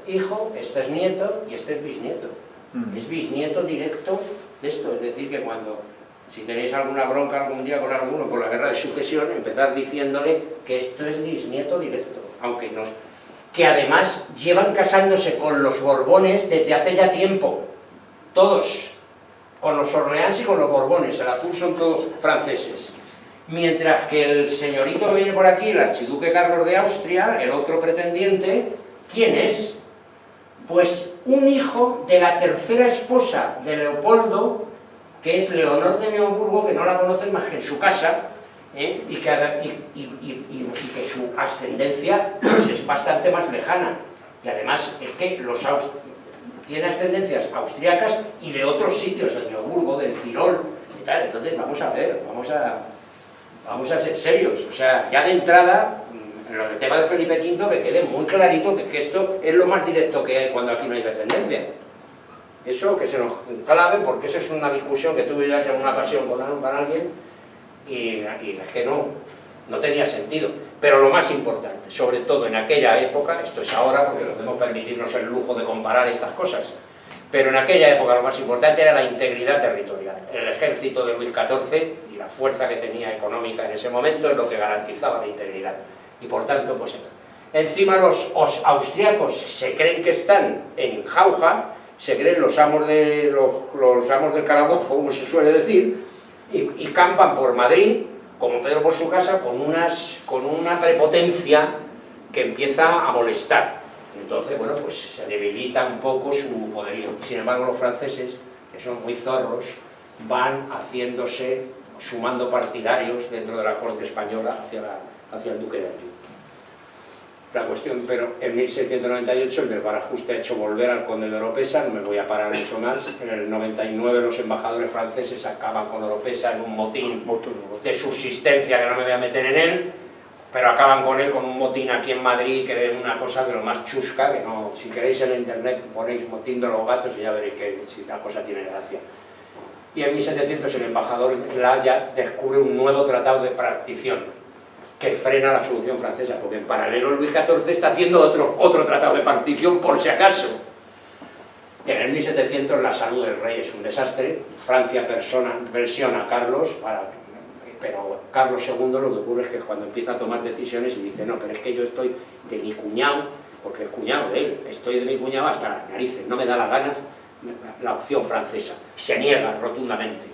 hijo, este es nieto y este es bisnieto. Es bisnieto directo de esto, es decir, que si tenéis alguna bronca algún día con alguno por la guerra de sucesión, empezar diciéndole que esto es bisnieto directo, aunque no, que además llevan casándose con los Borbones desde hace ya tiempo, todos, con los Orleans y con los Borbones, el azul son todos franceses. Mientras que el señorito que viene por aquí, el archiduque Carlos de Austria, el otro pretendiente, ¿quién es? Pues un hijo de la tercera esposa de Leopoldo, que es Leonor de Neoburgo, que no la conocen más que en su casa, y que su ascendencia pues, es bastante más lejana. Y además es que tiene ascendencias austriacas y de otros sitios, del Neoburgo, del Tirol y tal. Entonces vamos a ver, vamos a ser serios. O sea, ya de entrada, en el tema de Felipe V, que quede muy clarito que esto es lo más directo que hay cuando aquí no hay descendencia. Eso que se nos clave, porque eso es una discusión que tuve ya en una ocasión con alguien y es que no tenía sentido. Pero lo más importante, sobre todo en aquella época, esto es ahora porque no podemos permitirnos el lujo de comparar estas cosas, pero en aquella época lo más importante era la integridad territorial. El ejército de Luis XIV y la fuerza que tenía económica en ese momento es lo que garantizaba la integridad. Y por tanto, pues encima los austriacos se creen que están en jauja, se creen los amos del calabozo, como se suele decir, y campan por Madrid, como Pedro por su casa, con una prepotencia que empieza a molestar. Entonces, bueno, pues se debilita un poco su poderío. Sin embargo, los franceses, que son muy zorros, van sumando partidarios dentro de la corte española hacia el duque de Anjou. La cuestión, pero en 1698 el del Barajuste ha hecho volver al conde de Oropesa, no me voy a parar mucho más. En el 99 los embajadores franceses acaban con Oropesa en un motín de subsistencia, que no me voy a meter en él, pero acaban con él con un motín aquí en Madrid, que es una cosa de lo más chusca, que no, si queréis en internet ponéis motín de los gatos y ya veréis que si la cosa tiene gracia. Y en 1700 el embajador de La Haya descubre un nuevo tratado de partición que frena la solución francesa, porque en paralelo Luis XIV está haciendo otro tratado de partición por si acaso. Y en el 1700 la salud del rey es un desastre, Francia presiona a Carlos, pero Carlos II lo que ocurre es que cuando empieza a tomar decisiones y dice, no, pero es que yo estoy de mi cuñado, porque es cuñado de él, estoy de mi cuñado hasta las narices, no me da la gana la opción francesa, se niega rotundamente.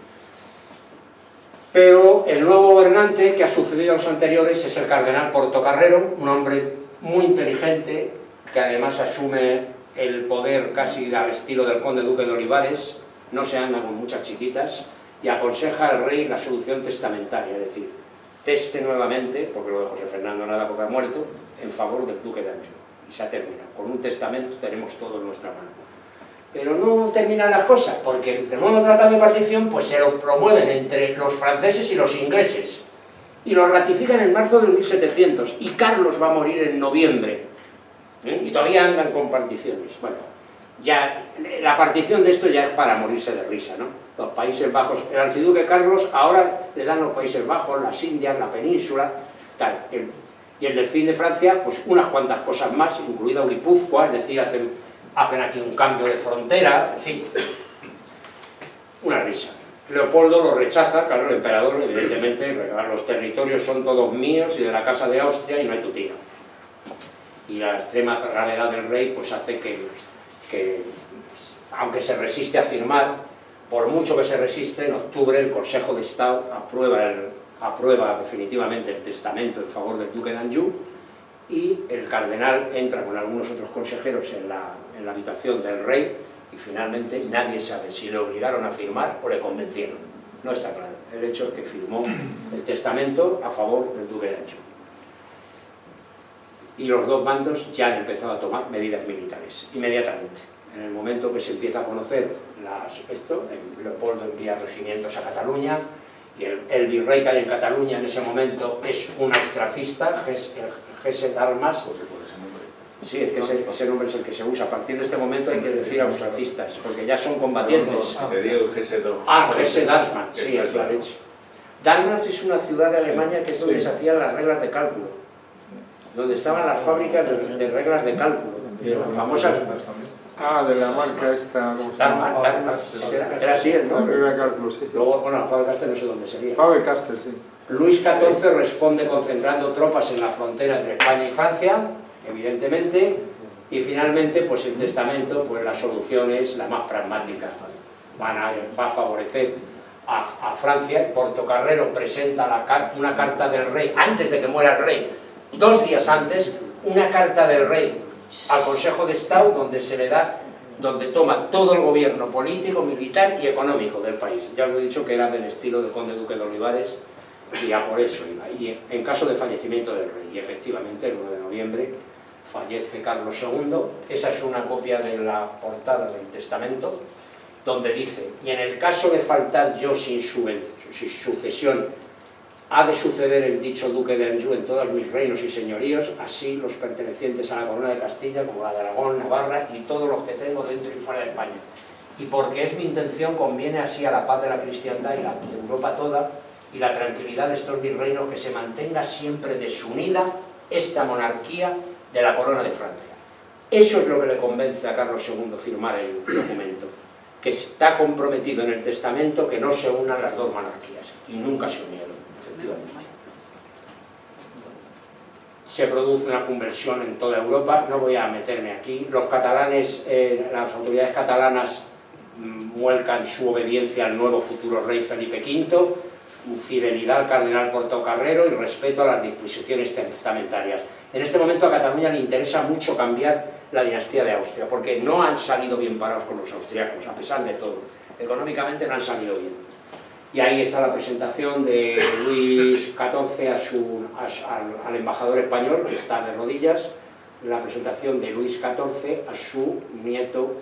Pero el nuevo gobernante que ha sucedido a los anteriores es el cardenal Portocarrero, un hombre muy inteligente, que además asume el poder casi al estilo del conde duque de Olivares, no se anda con muchas chiquitas, y aconseja al rey la solución testamentaria, es decir, teste nuevamente, porque lo de José Fernando nada porque ha muerto, en favor del duque de Anjou. Y se ha terminado. Con un testamento tenemos todo en nuestra mano. Pero no terminan las cosas, porque el nuevo tratado de partición pues se lo promueven entre los franceses y los ingleses, y lo ratifican en marzo de 1700, y Carlos va a morir en noviembre, y todavía andan con particiones. Bueno, ya la partición de esto ya es para morirse de risa, ¿no? Los Países Bajos, el archiduque Carlos ahora le dan los Países Bajos, las Indias, la península, tal, y el delfín de Francia, pues unas cuantas cosas más, incluida Guipúzcoa, es decir, hacen aquí un cambio de frontera, en fin, una risa. Leopoldo lo rechaza, claro, el emperador, evidentemente, los territorios son todos míos y de la Casa de Austria y no hay tu tía. Y la extrema gravedad del rey pues hace que aunque se resiste a firmar, por mucho que se resiste, en octubre el Consejo de Estado aprueba definitivamente el testamento en favor del duque de Anjou, y el cardenal entra con algunos otros consejeros en la habitación del rey y finalmente nadie sabe si le obligaron a firmar o le convencieron. No está claro. El hecho es que firmó el testamento a favor del duque de Anjou. Y los dos bandos ya han empezado a tomar medidas militares, inmediatamente. En el momento que se empieza a conocer Leopoldo envía regimientos a Cataluña, y el virrey que hay en Cataluña en ese momento es un austracista, Jesse d'Armas. Sí, es que ese nombre es el que se usa. A partir de este momento hay que decir austracistas, porque ya son combatientes. Jesse d'Armas, sí, es la leche. Darmstadt es una ciudad de Alemania que es donde se hacían las reglas de cálculo, donde estaban las fábricas de reglas de cálculo, las famosas... de la marca esta... Darmstadt, era así el nombre. La regla de cálculo, sí. Luego, bueno, Faber-Castell no sé dónde sería. Faber-Castell, sí. Luis XIV responde concentrando tropas en la frontera entre España y Francia, evidentemente, y finalmente pues el testamento, pues la solución es la más pragmática. Va a favorecer a Francia. Portocarrero presenta una carta del rey, antes de que muera el rey, 2 días antes, una carta del rey al Consejo de Estado donde toma todo el gobierno político, militar y económico del país. Ya os he dicho que era del estilo del conde duque de Olivares, y ya por eso iba. Y en caso de fallecimiento del rey, y efectivamente el 9 de noviembre fallece Carlos II. Esa es una copia de la portada del testamento, donde dice: y en el caso de faltar yo sin sucesión, ha de suceder el dicho duque de Anjou en todos mis reinos y señoríos, así los pertenecientes a la corona de Castilla como la de Aragón, Navarra y todos los que tengo dentro y fuera de España. y porque es mi intención, conviene así a la paz de la cristiandad y la de Europa toda, y la tranquilidad de estos virreinos, que se mantenga siempre desunida esta monarquía de la corona de Francia. Eso es lo que le convence a Carlos II firmar el documento, que está comprometido en el testamento que no se unan las dos monarquías, y nunca se unieron, efectivamente. Se produce una conversión en toda Europa, no voy a meterme aquí. Los catalanes, las autoridades catalanas muelcan su obediencia al nuevo futuro rey Felipe V, fidelidad al cardenal Portocarrero y respeto a las disposiciones testamentarias. En este momento a Cataluña le interesa mucho cambiar la dinastía de Austria, porque no han salido bien parados con los austriacos, a pesar de todo. Económicamente no han salido bien. Y ahí está la presentación de Luis XIV al embajador español, que está de rodillas, la presentación de Luis XIV a su nieto,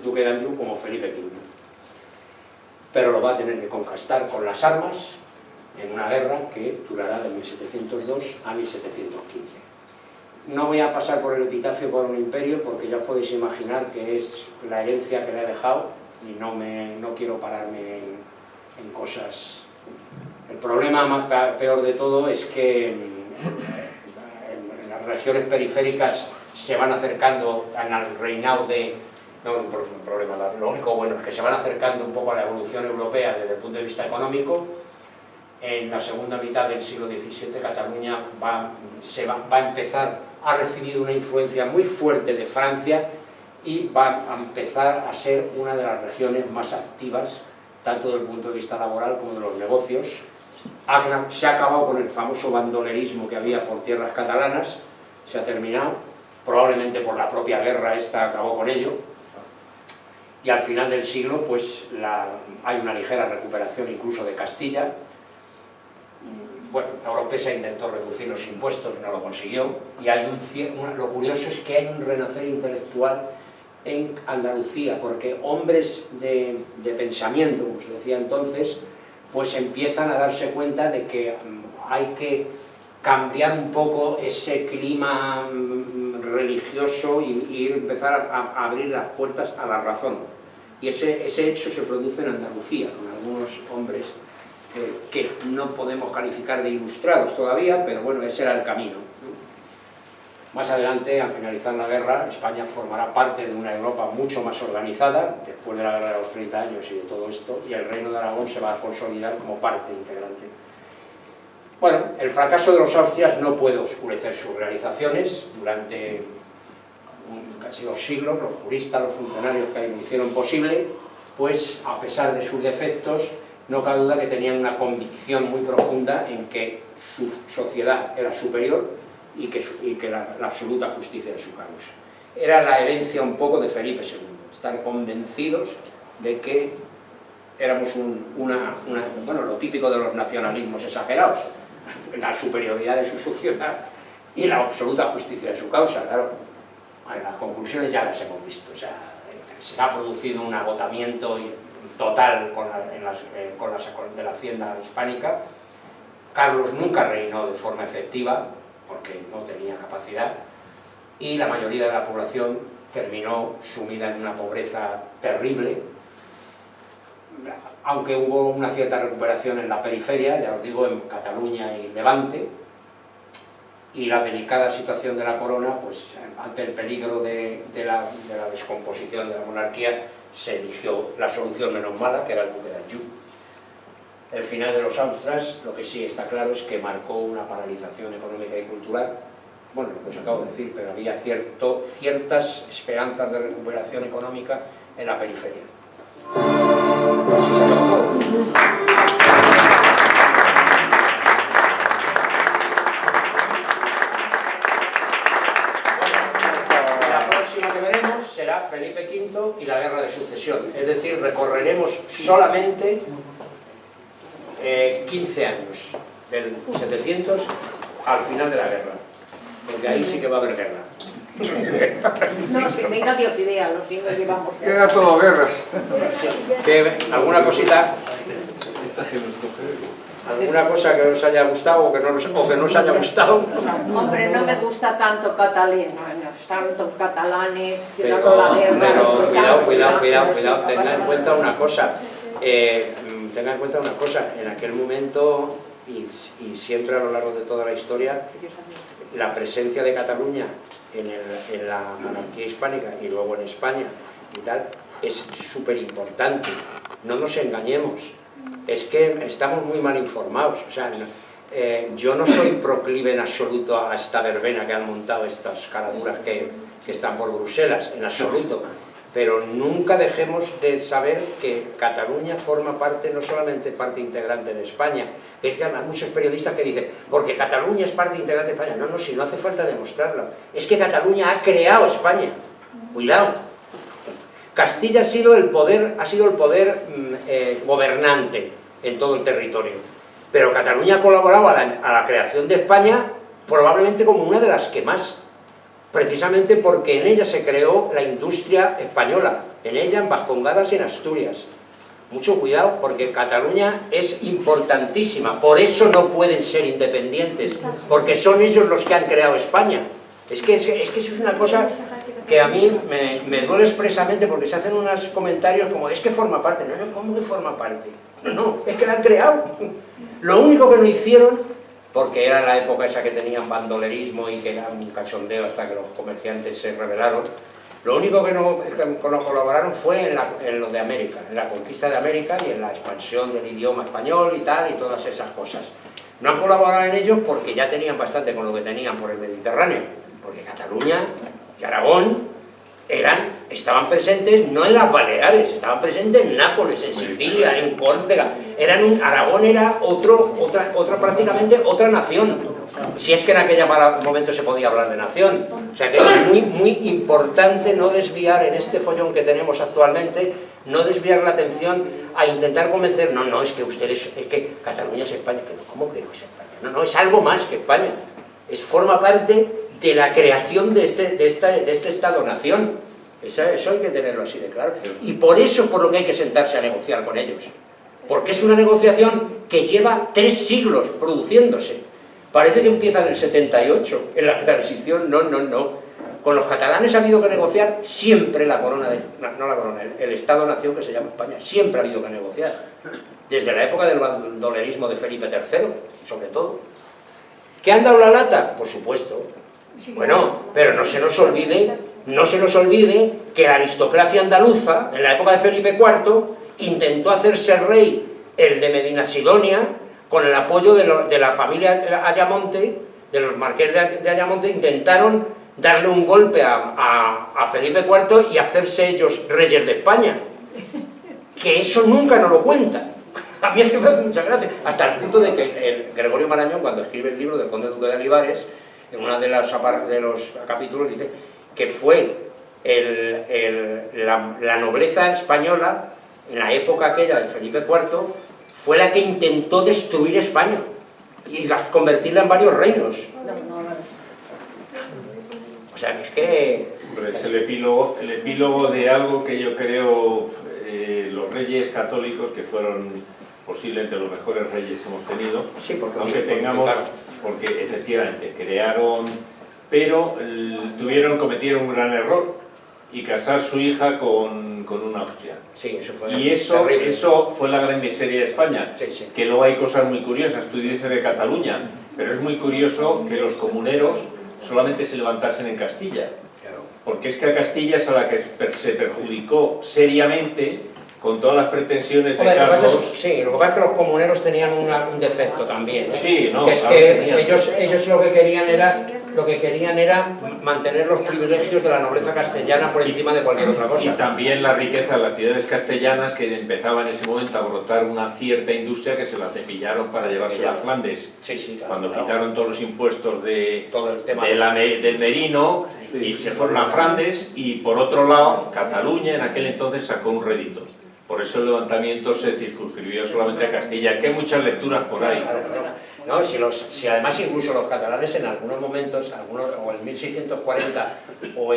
duque de Anjou, como Felipe V. Pero lo va a tener que conquistar con las armas en una guerra que durará de 1702 a 1715. No voy a pasar por el epitafio por un imperio, porque ya os podéis imaginar que es la herencia que le he dejado, y no quiero pararme en cosas. El problema peor de todo es que en las regiones periféricas se van acercando al reinado de... No es un problema, lo único bueno es que se van acercando un poco a la evolución europea desde el punto de vista económico. En la segunda mitad del siglo XVII Cataluña va a empezar a recibir una influencia muy fuerte de Francia y va a empezar a ser una de las regiones más activas, tanto desde el punto de vista laboral como de los negocios. Se ha acabado con el famoso bandolerismo que había por tierras catalanas, se ha terminado, probablemente por la propia guerra esta acabó con ello, y al final del siglo pues hay una ligera recuperación incluso de Castilla. Bueno, Oropesa intentó reducir los impuestos, no lo consiguió, y lo curioso es que hay un renacer intelectual en Andalucía, porque hombres de pensamiento, como se decía entonces, pues empiezan a darse cuenta de que hay que cambiar un poco ese clima religioso y empezar a abrir las puertas a la razón. Y ese hecho se produce en Andalucía, con algunos hombres que no podemos calificar de ilustrados todavía, pero bueno, ese era el camino. Más adelante, al finalizar la guerra, España formará parte de una Europa mucho más organizada, después de la guerra de los 30 años y de todo esto, y el Reino de Aragón se va a consolidar como parte integrante. Bueno, el fracaso de los austrias no puede oscurecer sus realizaciones. Durante casi 2 siglos, los juristas, los funcionarios que lo hicieron posible, pues a pesar de sus defectos, no cabe duda que tenían una convicción muy profunda en que su sociedad era superior y que la absoluta justicia de su causa. Era la herencia un poco de Felipe II, estar convencidos de que éramos bueno, lo típico de los nacionalismos exagerados, la superioridad de su sociedad y la absoluta justicia de su causa. Claro, bueno, las conclusiones ya las hemos visto, o sea, se ha producido un agotamiento total de la hacienda hispánica. Carlos nunca reinó de forma efectiva, porque no tenía capacidad, y la mayoría de la población terminó sumida en una pobreza terrible, aunque hubo una cierta recuperación en la periferia, ya os digo, en Cataluña y Levante, y la delicada situación de la corona, pues ante el peligro de la descomposición de la monarquía, se eligió la solución menos mala, que era el duque de Anjou. El final de los austrias, lo que sí está claro es que marcó una paralización económica y cultural. Bueno, lo que os acabo de decir, pero había ciertas esperanzas de recuperación económica en la periferia. Así se acabó todo. La próxima que veremos será Felipe V y la Guerra de Sucesión. Es decir, recorreremos solamente 15 años, del 700 al final de la guerra, porque ahí sí que va a haber guerra. No, si venga Dios idea, los siglos llevamos. Queda todo guerras. Sí. ¿Alguna cosita? ¿Alguna cosa que os haya gustado o que no os haya gustado? Hombre, no me gusta tanto catalán, tantos catalanes, Pero, tirando la guerra... cuidado, tenga en cuenta una cosa. En aquel momento, y siempre a lo largo de toda la historia, la presencia de Cataluña en la monarquía hispánica y luego en España y tal, es súper importante. No nos engañemos, es que estamos muy mal informados. O sea, yo no soy proclive en absoluto a esta verbena que han montado estas caraduras que están por Bruselas, en absoluto. Pero nunca dejemos de saber que Cataluña forma parte, no solamente parte integrante de España, que hay muchos periodistas que dicen, porque Cataluña es parte integrante de España. No, si no hace falta demostrarlo. Es que Cataluña ha creado España. Cuidado. Castilla ha sido el poder gobernante en todo el territorio. Pero Cataluña ha colaborado a la creación de España probablemente como una de las que más. Precisamente porque en ella se creó la industria española, en ella, en Vascongadas y en Asturias. Mucho cuidado, porque Cataluña es importantísima, por eso no pueden ser independientes, porque son ellos los que han creado España. Es que eso es una cosa que a mí me duele expresamente, porque se hacen unos comentarios como, es que forma parte. No, ¿cómo que forma parte? No, es que la han creado. Lo único que no hicieron, porque era la época esa que tenían bandolerismo y que era un cachondeo hasta que los comerciantes se rebelaron, lo único que no colaboraron fue en lo de América, en la conquista de América y en la expansión del idioma español y tal, y todas esas cosas. No han colaborado en ellos porque ya tenían bastante con lo que tenían por el Mediterráneo, porque Cataluña y Aragón estaban presentes no en las Baleares, estaban presentes en Nápoles, en Sicilia, en Córcega. Aragón era prácticamente otra nación, si es que en aquel momento se podía hablar de nación. O sea que es muy, muy importante no desviar en este follón que tenemos actualmente, no desviar la atención a intentar convencer, no, es que ustedes, es que Cataluña es España. Pero ¿cómo que es España? No, es algo más que España. Forma parte de la creación de este Estado-nación. Eso hay que tenerlo así de claro. Y por eso es por lo que hay que sentarse a negociar con ellos. Porque es una negociación que lleva 3 siglos produciéndose. Parece que empieza en el 78, en la transición. No. Con los catalanes ha habido que negociar siempre el Estado-nación que se llama España. Siempre ha habido que negociar. Desde la época del bandolerismo de Felipe III, sobre todo. ¿Que han dado la lata? Por supuesto. Bueno, pero no se nos olvide que la aristocracia andaluza, en la época de Felipe IV, intentó hacerse rey el de Medinasidonia, con el apoyo de la familia Ayamonte, de los marqueses de Ayamonte, intentaron darle un golpe a Felipe IV y hacerse ellos reyes de España. Que eso nunca nos lo cuentan. A mí es que me hace mucha gracia, hasta el punto de que el Gregorio Marañón, cuando escribe el libro del Conde Duque de Olivares, en uno de los capítulos dice que fue la nobleza española, en la época aquella de Felipe IV, fue la que intentó destruir España y convertirla en varios reinos. O sea, que es que... Hombre, es el epílogo de algo que yo creo los reyes católicos, que fueron posiblemente los mejores reyes que hemos tenido, sí, aunque porque efectivamente crearon, pero cometieron un gran error, y casar su hija con un Austria. Sí, eso fue y eso fue la gran miseria de España. Sí. Que luego hay cosas muy curiosas, tú dices de Cataluña, pero es muy curioso que los comuneros solamente se levantasen en Castilla, porque es que a Castilla es a la que se perjudicó seriamente con todas las pretensiones de Carlos. Lo que pasa es que los comuneros tenían un defecto también. Sí, que es que ellos lo que querían era mantener los privilegios de la nobleza castellana por encima de cualquier otra cosa. Y también la riqueza de las ciudades castellanas, que empezaban en ese momento a brotar una cierta industria que se la cepillaron para llevársela a Flandes. Cuando quitaron todos los impuestos todo el tema del merino, y se fueron a Flandes, y por otro lado, Cataluña en aquel entonces sacó un rédito. Por eso el levantamiento se circunscribió solamente a Castilla. Es que hay muchas lecturas por ahí. No, si además incluso los catalanes en algunos momentos, o en 1640, o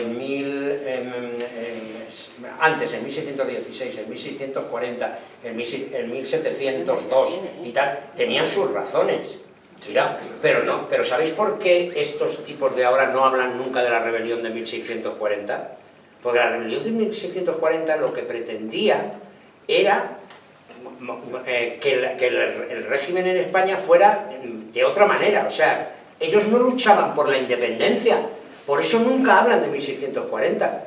antes, en 1616, en 1640, en 1702 y tal, tenían sus razones. Ya, pero no, pero ¿sabéis por qué estos tipos de ahora no hablan nunca de la rebelión de 1640? Porque la rebelión de 1640 lo que pretendía era que el régimen en España fuera de otra manera, o sea, ellos no luchaban por la independencia, por eso nunca hablan de 1640.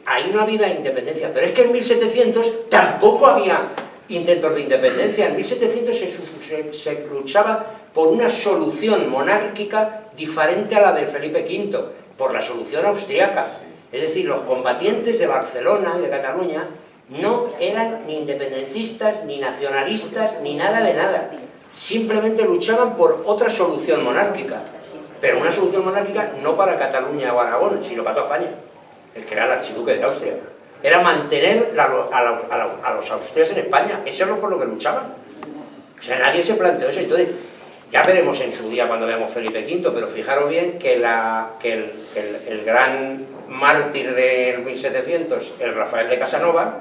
Ahí no había independencia, pero es que en 1700 tampoco había intentos de independencia. En 1700 se luchaba por una solución monárquica diferente a la de Felipe V, por la solución austríaca. Es decir, los combatientes de Barcelona y de Cataluña no eran ni independentistas, ni nacionalistas, ni nada de nada. Simplemente luchaban por otra solución monárquica. Pero una solución monárquica no para Cataluña o Aragón, sino para toda España. El que era el archiduque de Austria. Era mantener a los austrias en España. Eso es por lo que luchaban. O sea, nadie se planteó eso. Entonces, ya veremos en su día cuando veamos Felipe V, pero fijaros bien que el gran mártir del 1700, el Rafael de Casanova,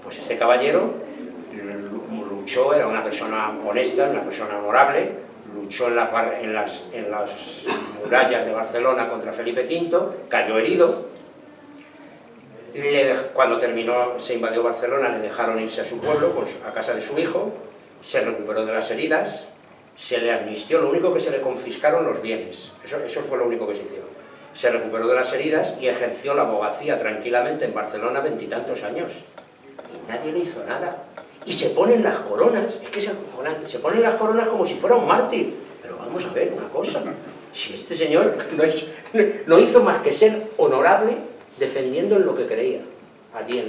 pues este caballero luchó, era una persona honesta, una persona honorable, luchó en las murallas de Barcelona contra Felipe V, cayó herido. Cuando terminó, se invadió Barcelona, le dejaron irse a su pueblo, pues, a casa de su hijo, se recuperó de las heridas, se le amnistió, lo único que se le confiscaron los bienes, eso fue lo único que se hicieron. Se recuperó de las heridas y ejerció la abogacía tranquilamente en Barcelona 20 y tantos años. Y nadie le hizo nada. Y se ponen las coronas, es que se ponen las coronas como si fuera un mártir. Pero vamos a ver una cosa, si este señor no hizo más que ser honorable defendiendo en lo que creía, allí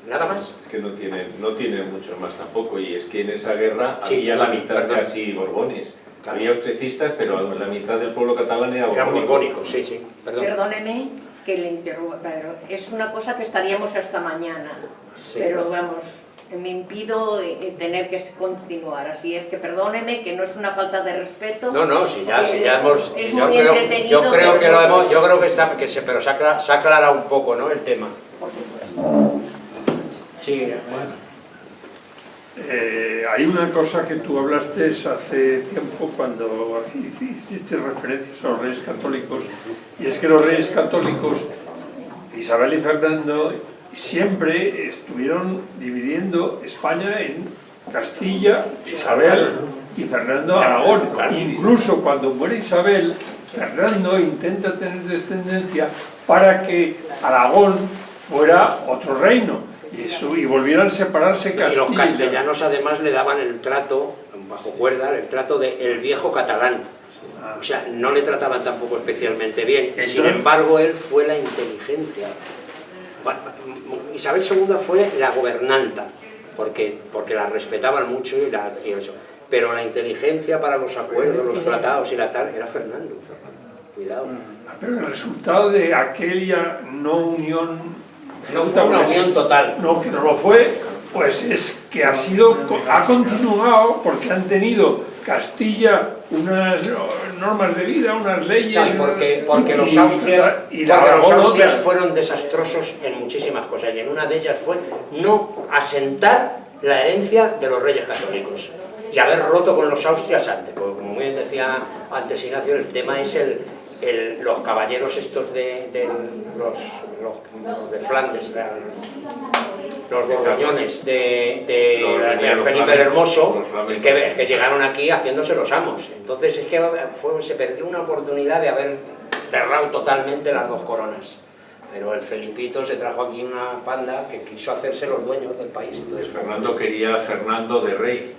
nada más. Es que no tiene mucho más tampoco, y es que en esa guerra había la mitad casi borbones. Claro. Había austriacistas, pero la mitad del pueblo catalán era borbónico. Sí, perdón. Perdóneme que le interrumpa, pero es una cosa que estaríamos hasta mañana, sí, pero vamos, me impido tener que continuar, así es que perdóneme, que no es una falta de respeto. No, si ya hemos... Es muy entretenido. Yo creo que lo hemos... Yo creo pero se ha aclarado un poco, ¿no?, el tema. Por supuesto. Sí, hay una cosa que tú hablaste hace tiempo cuando hiciste referencias a los reyes católicos, y es que los reyes católicos, Isabel y Fernando, siempre estuvieron dividiendo España en Castilla, Isabel y Fernando Aragón. Incluso cuando muere Isabel, Fernando intenta tener descendencia para que Aragón fuera otro reino y volvieran a separarse Castilla. Y los castellanos además le daban el trato, bajo cuerda, el trato de el viejo catalán. O sea, no le trataban tampoco especialmente bien. Y sin embargo, él fue la inteligencia. Isabel II fue la gobernanta, porque la respetaban mucho y eso. Pero la inteligencia para los acuerdos, los tratados y la tal, era Fernando. Cuidado. Pero el resultado de aquella no unión... No fue una unión total. No, que no lo fue, pues es que ha continuado porque han tenido Castilla unas normas de vida, unas leyes... No, porque los austrias fueron desastrosos en muchísimas cosas, y en una de ellas fue no asentar la herencia de los reyes católicos y haber roto con los austrias antes, porque como muy bien decía antes Ignacio, el tema es los caballeros estos los de Flandes, los borgoñones de Felipe el Hermoso, es que llegaron aquí haciéndose los amos. Entonces es que se perdió una oportunidad de haber cerrado totalmente las dos coronas. Pero el Felipito se trajo aquí una panda que quiso hacerse los dueños del país. Entonces, Fernando quería a Fernando de rey.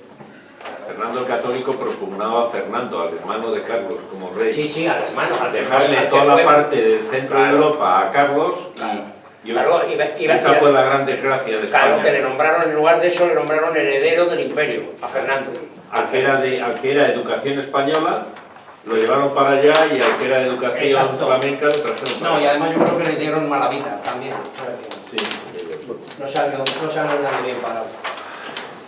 Fernando el Católico propugnaba a Fernando, al hermano de Carlos, como rey. Sí, al hermano. Al dejarle toda la parte del centro de Europa a Carlos, esa fue la gran desgracia de España. Claro, que le nombraron, en lugar de eso, le nombraron heredero del imperio, a Fernando. Al que era educación española, lo llevaron para allá, y al que era educación flamenca lo trajeron para allá. Y además yo creo que le dieron mala vida también. Sí. No salió nadie bien parado.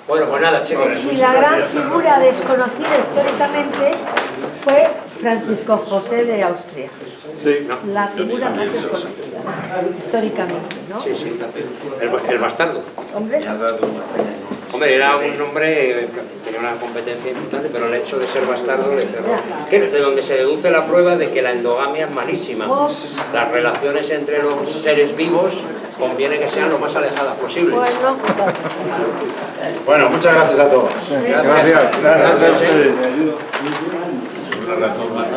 Bueno, pues nada, chicos. Y la gran figura desconocida históricamente fue Francisco José de Austria. Sí. La figura más desconocida, históricamente, ¿no? Sí, el bastardo. Hombre. Hombre, era un hombre que tenía una competencia importante, pero el hecho de ser bastardo le cerró. Que es de donde se deduce la prueba de que la endogamia es malísima. Las relaciones entre los seres vivos conviene que sean lo más alejadas posibles. Bueno, muchas gracias a todos. Gracias. Gracias. Una razón más.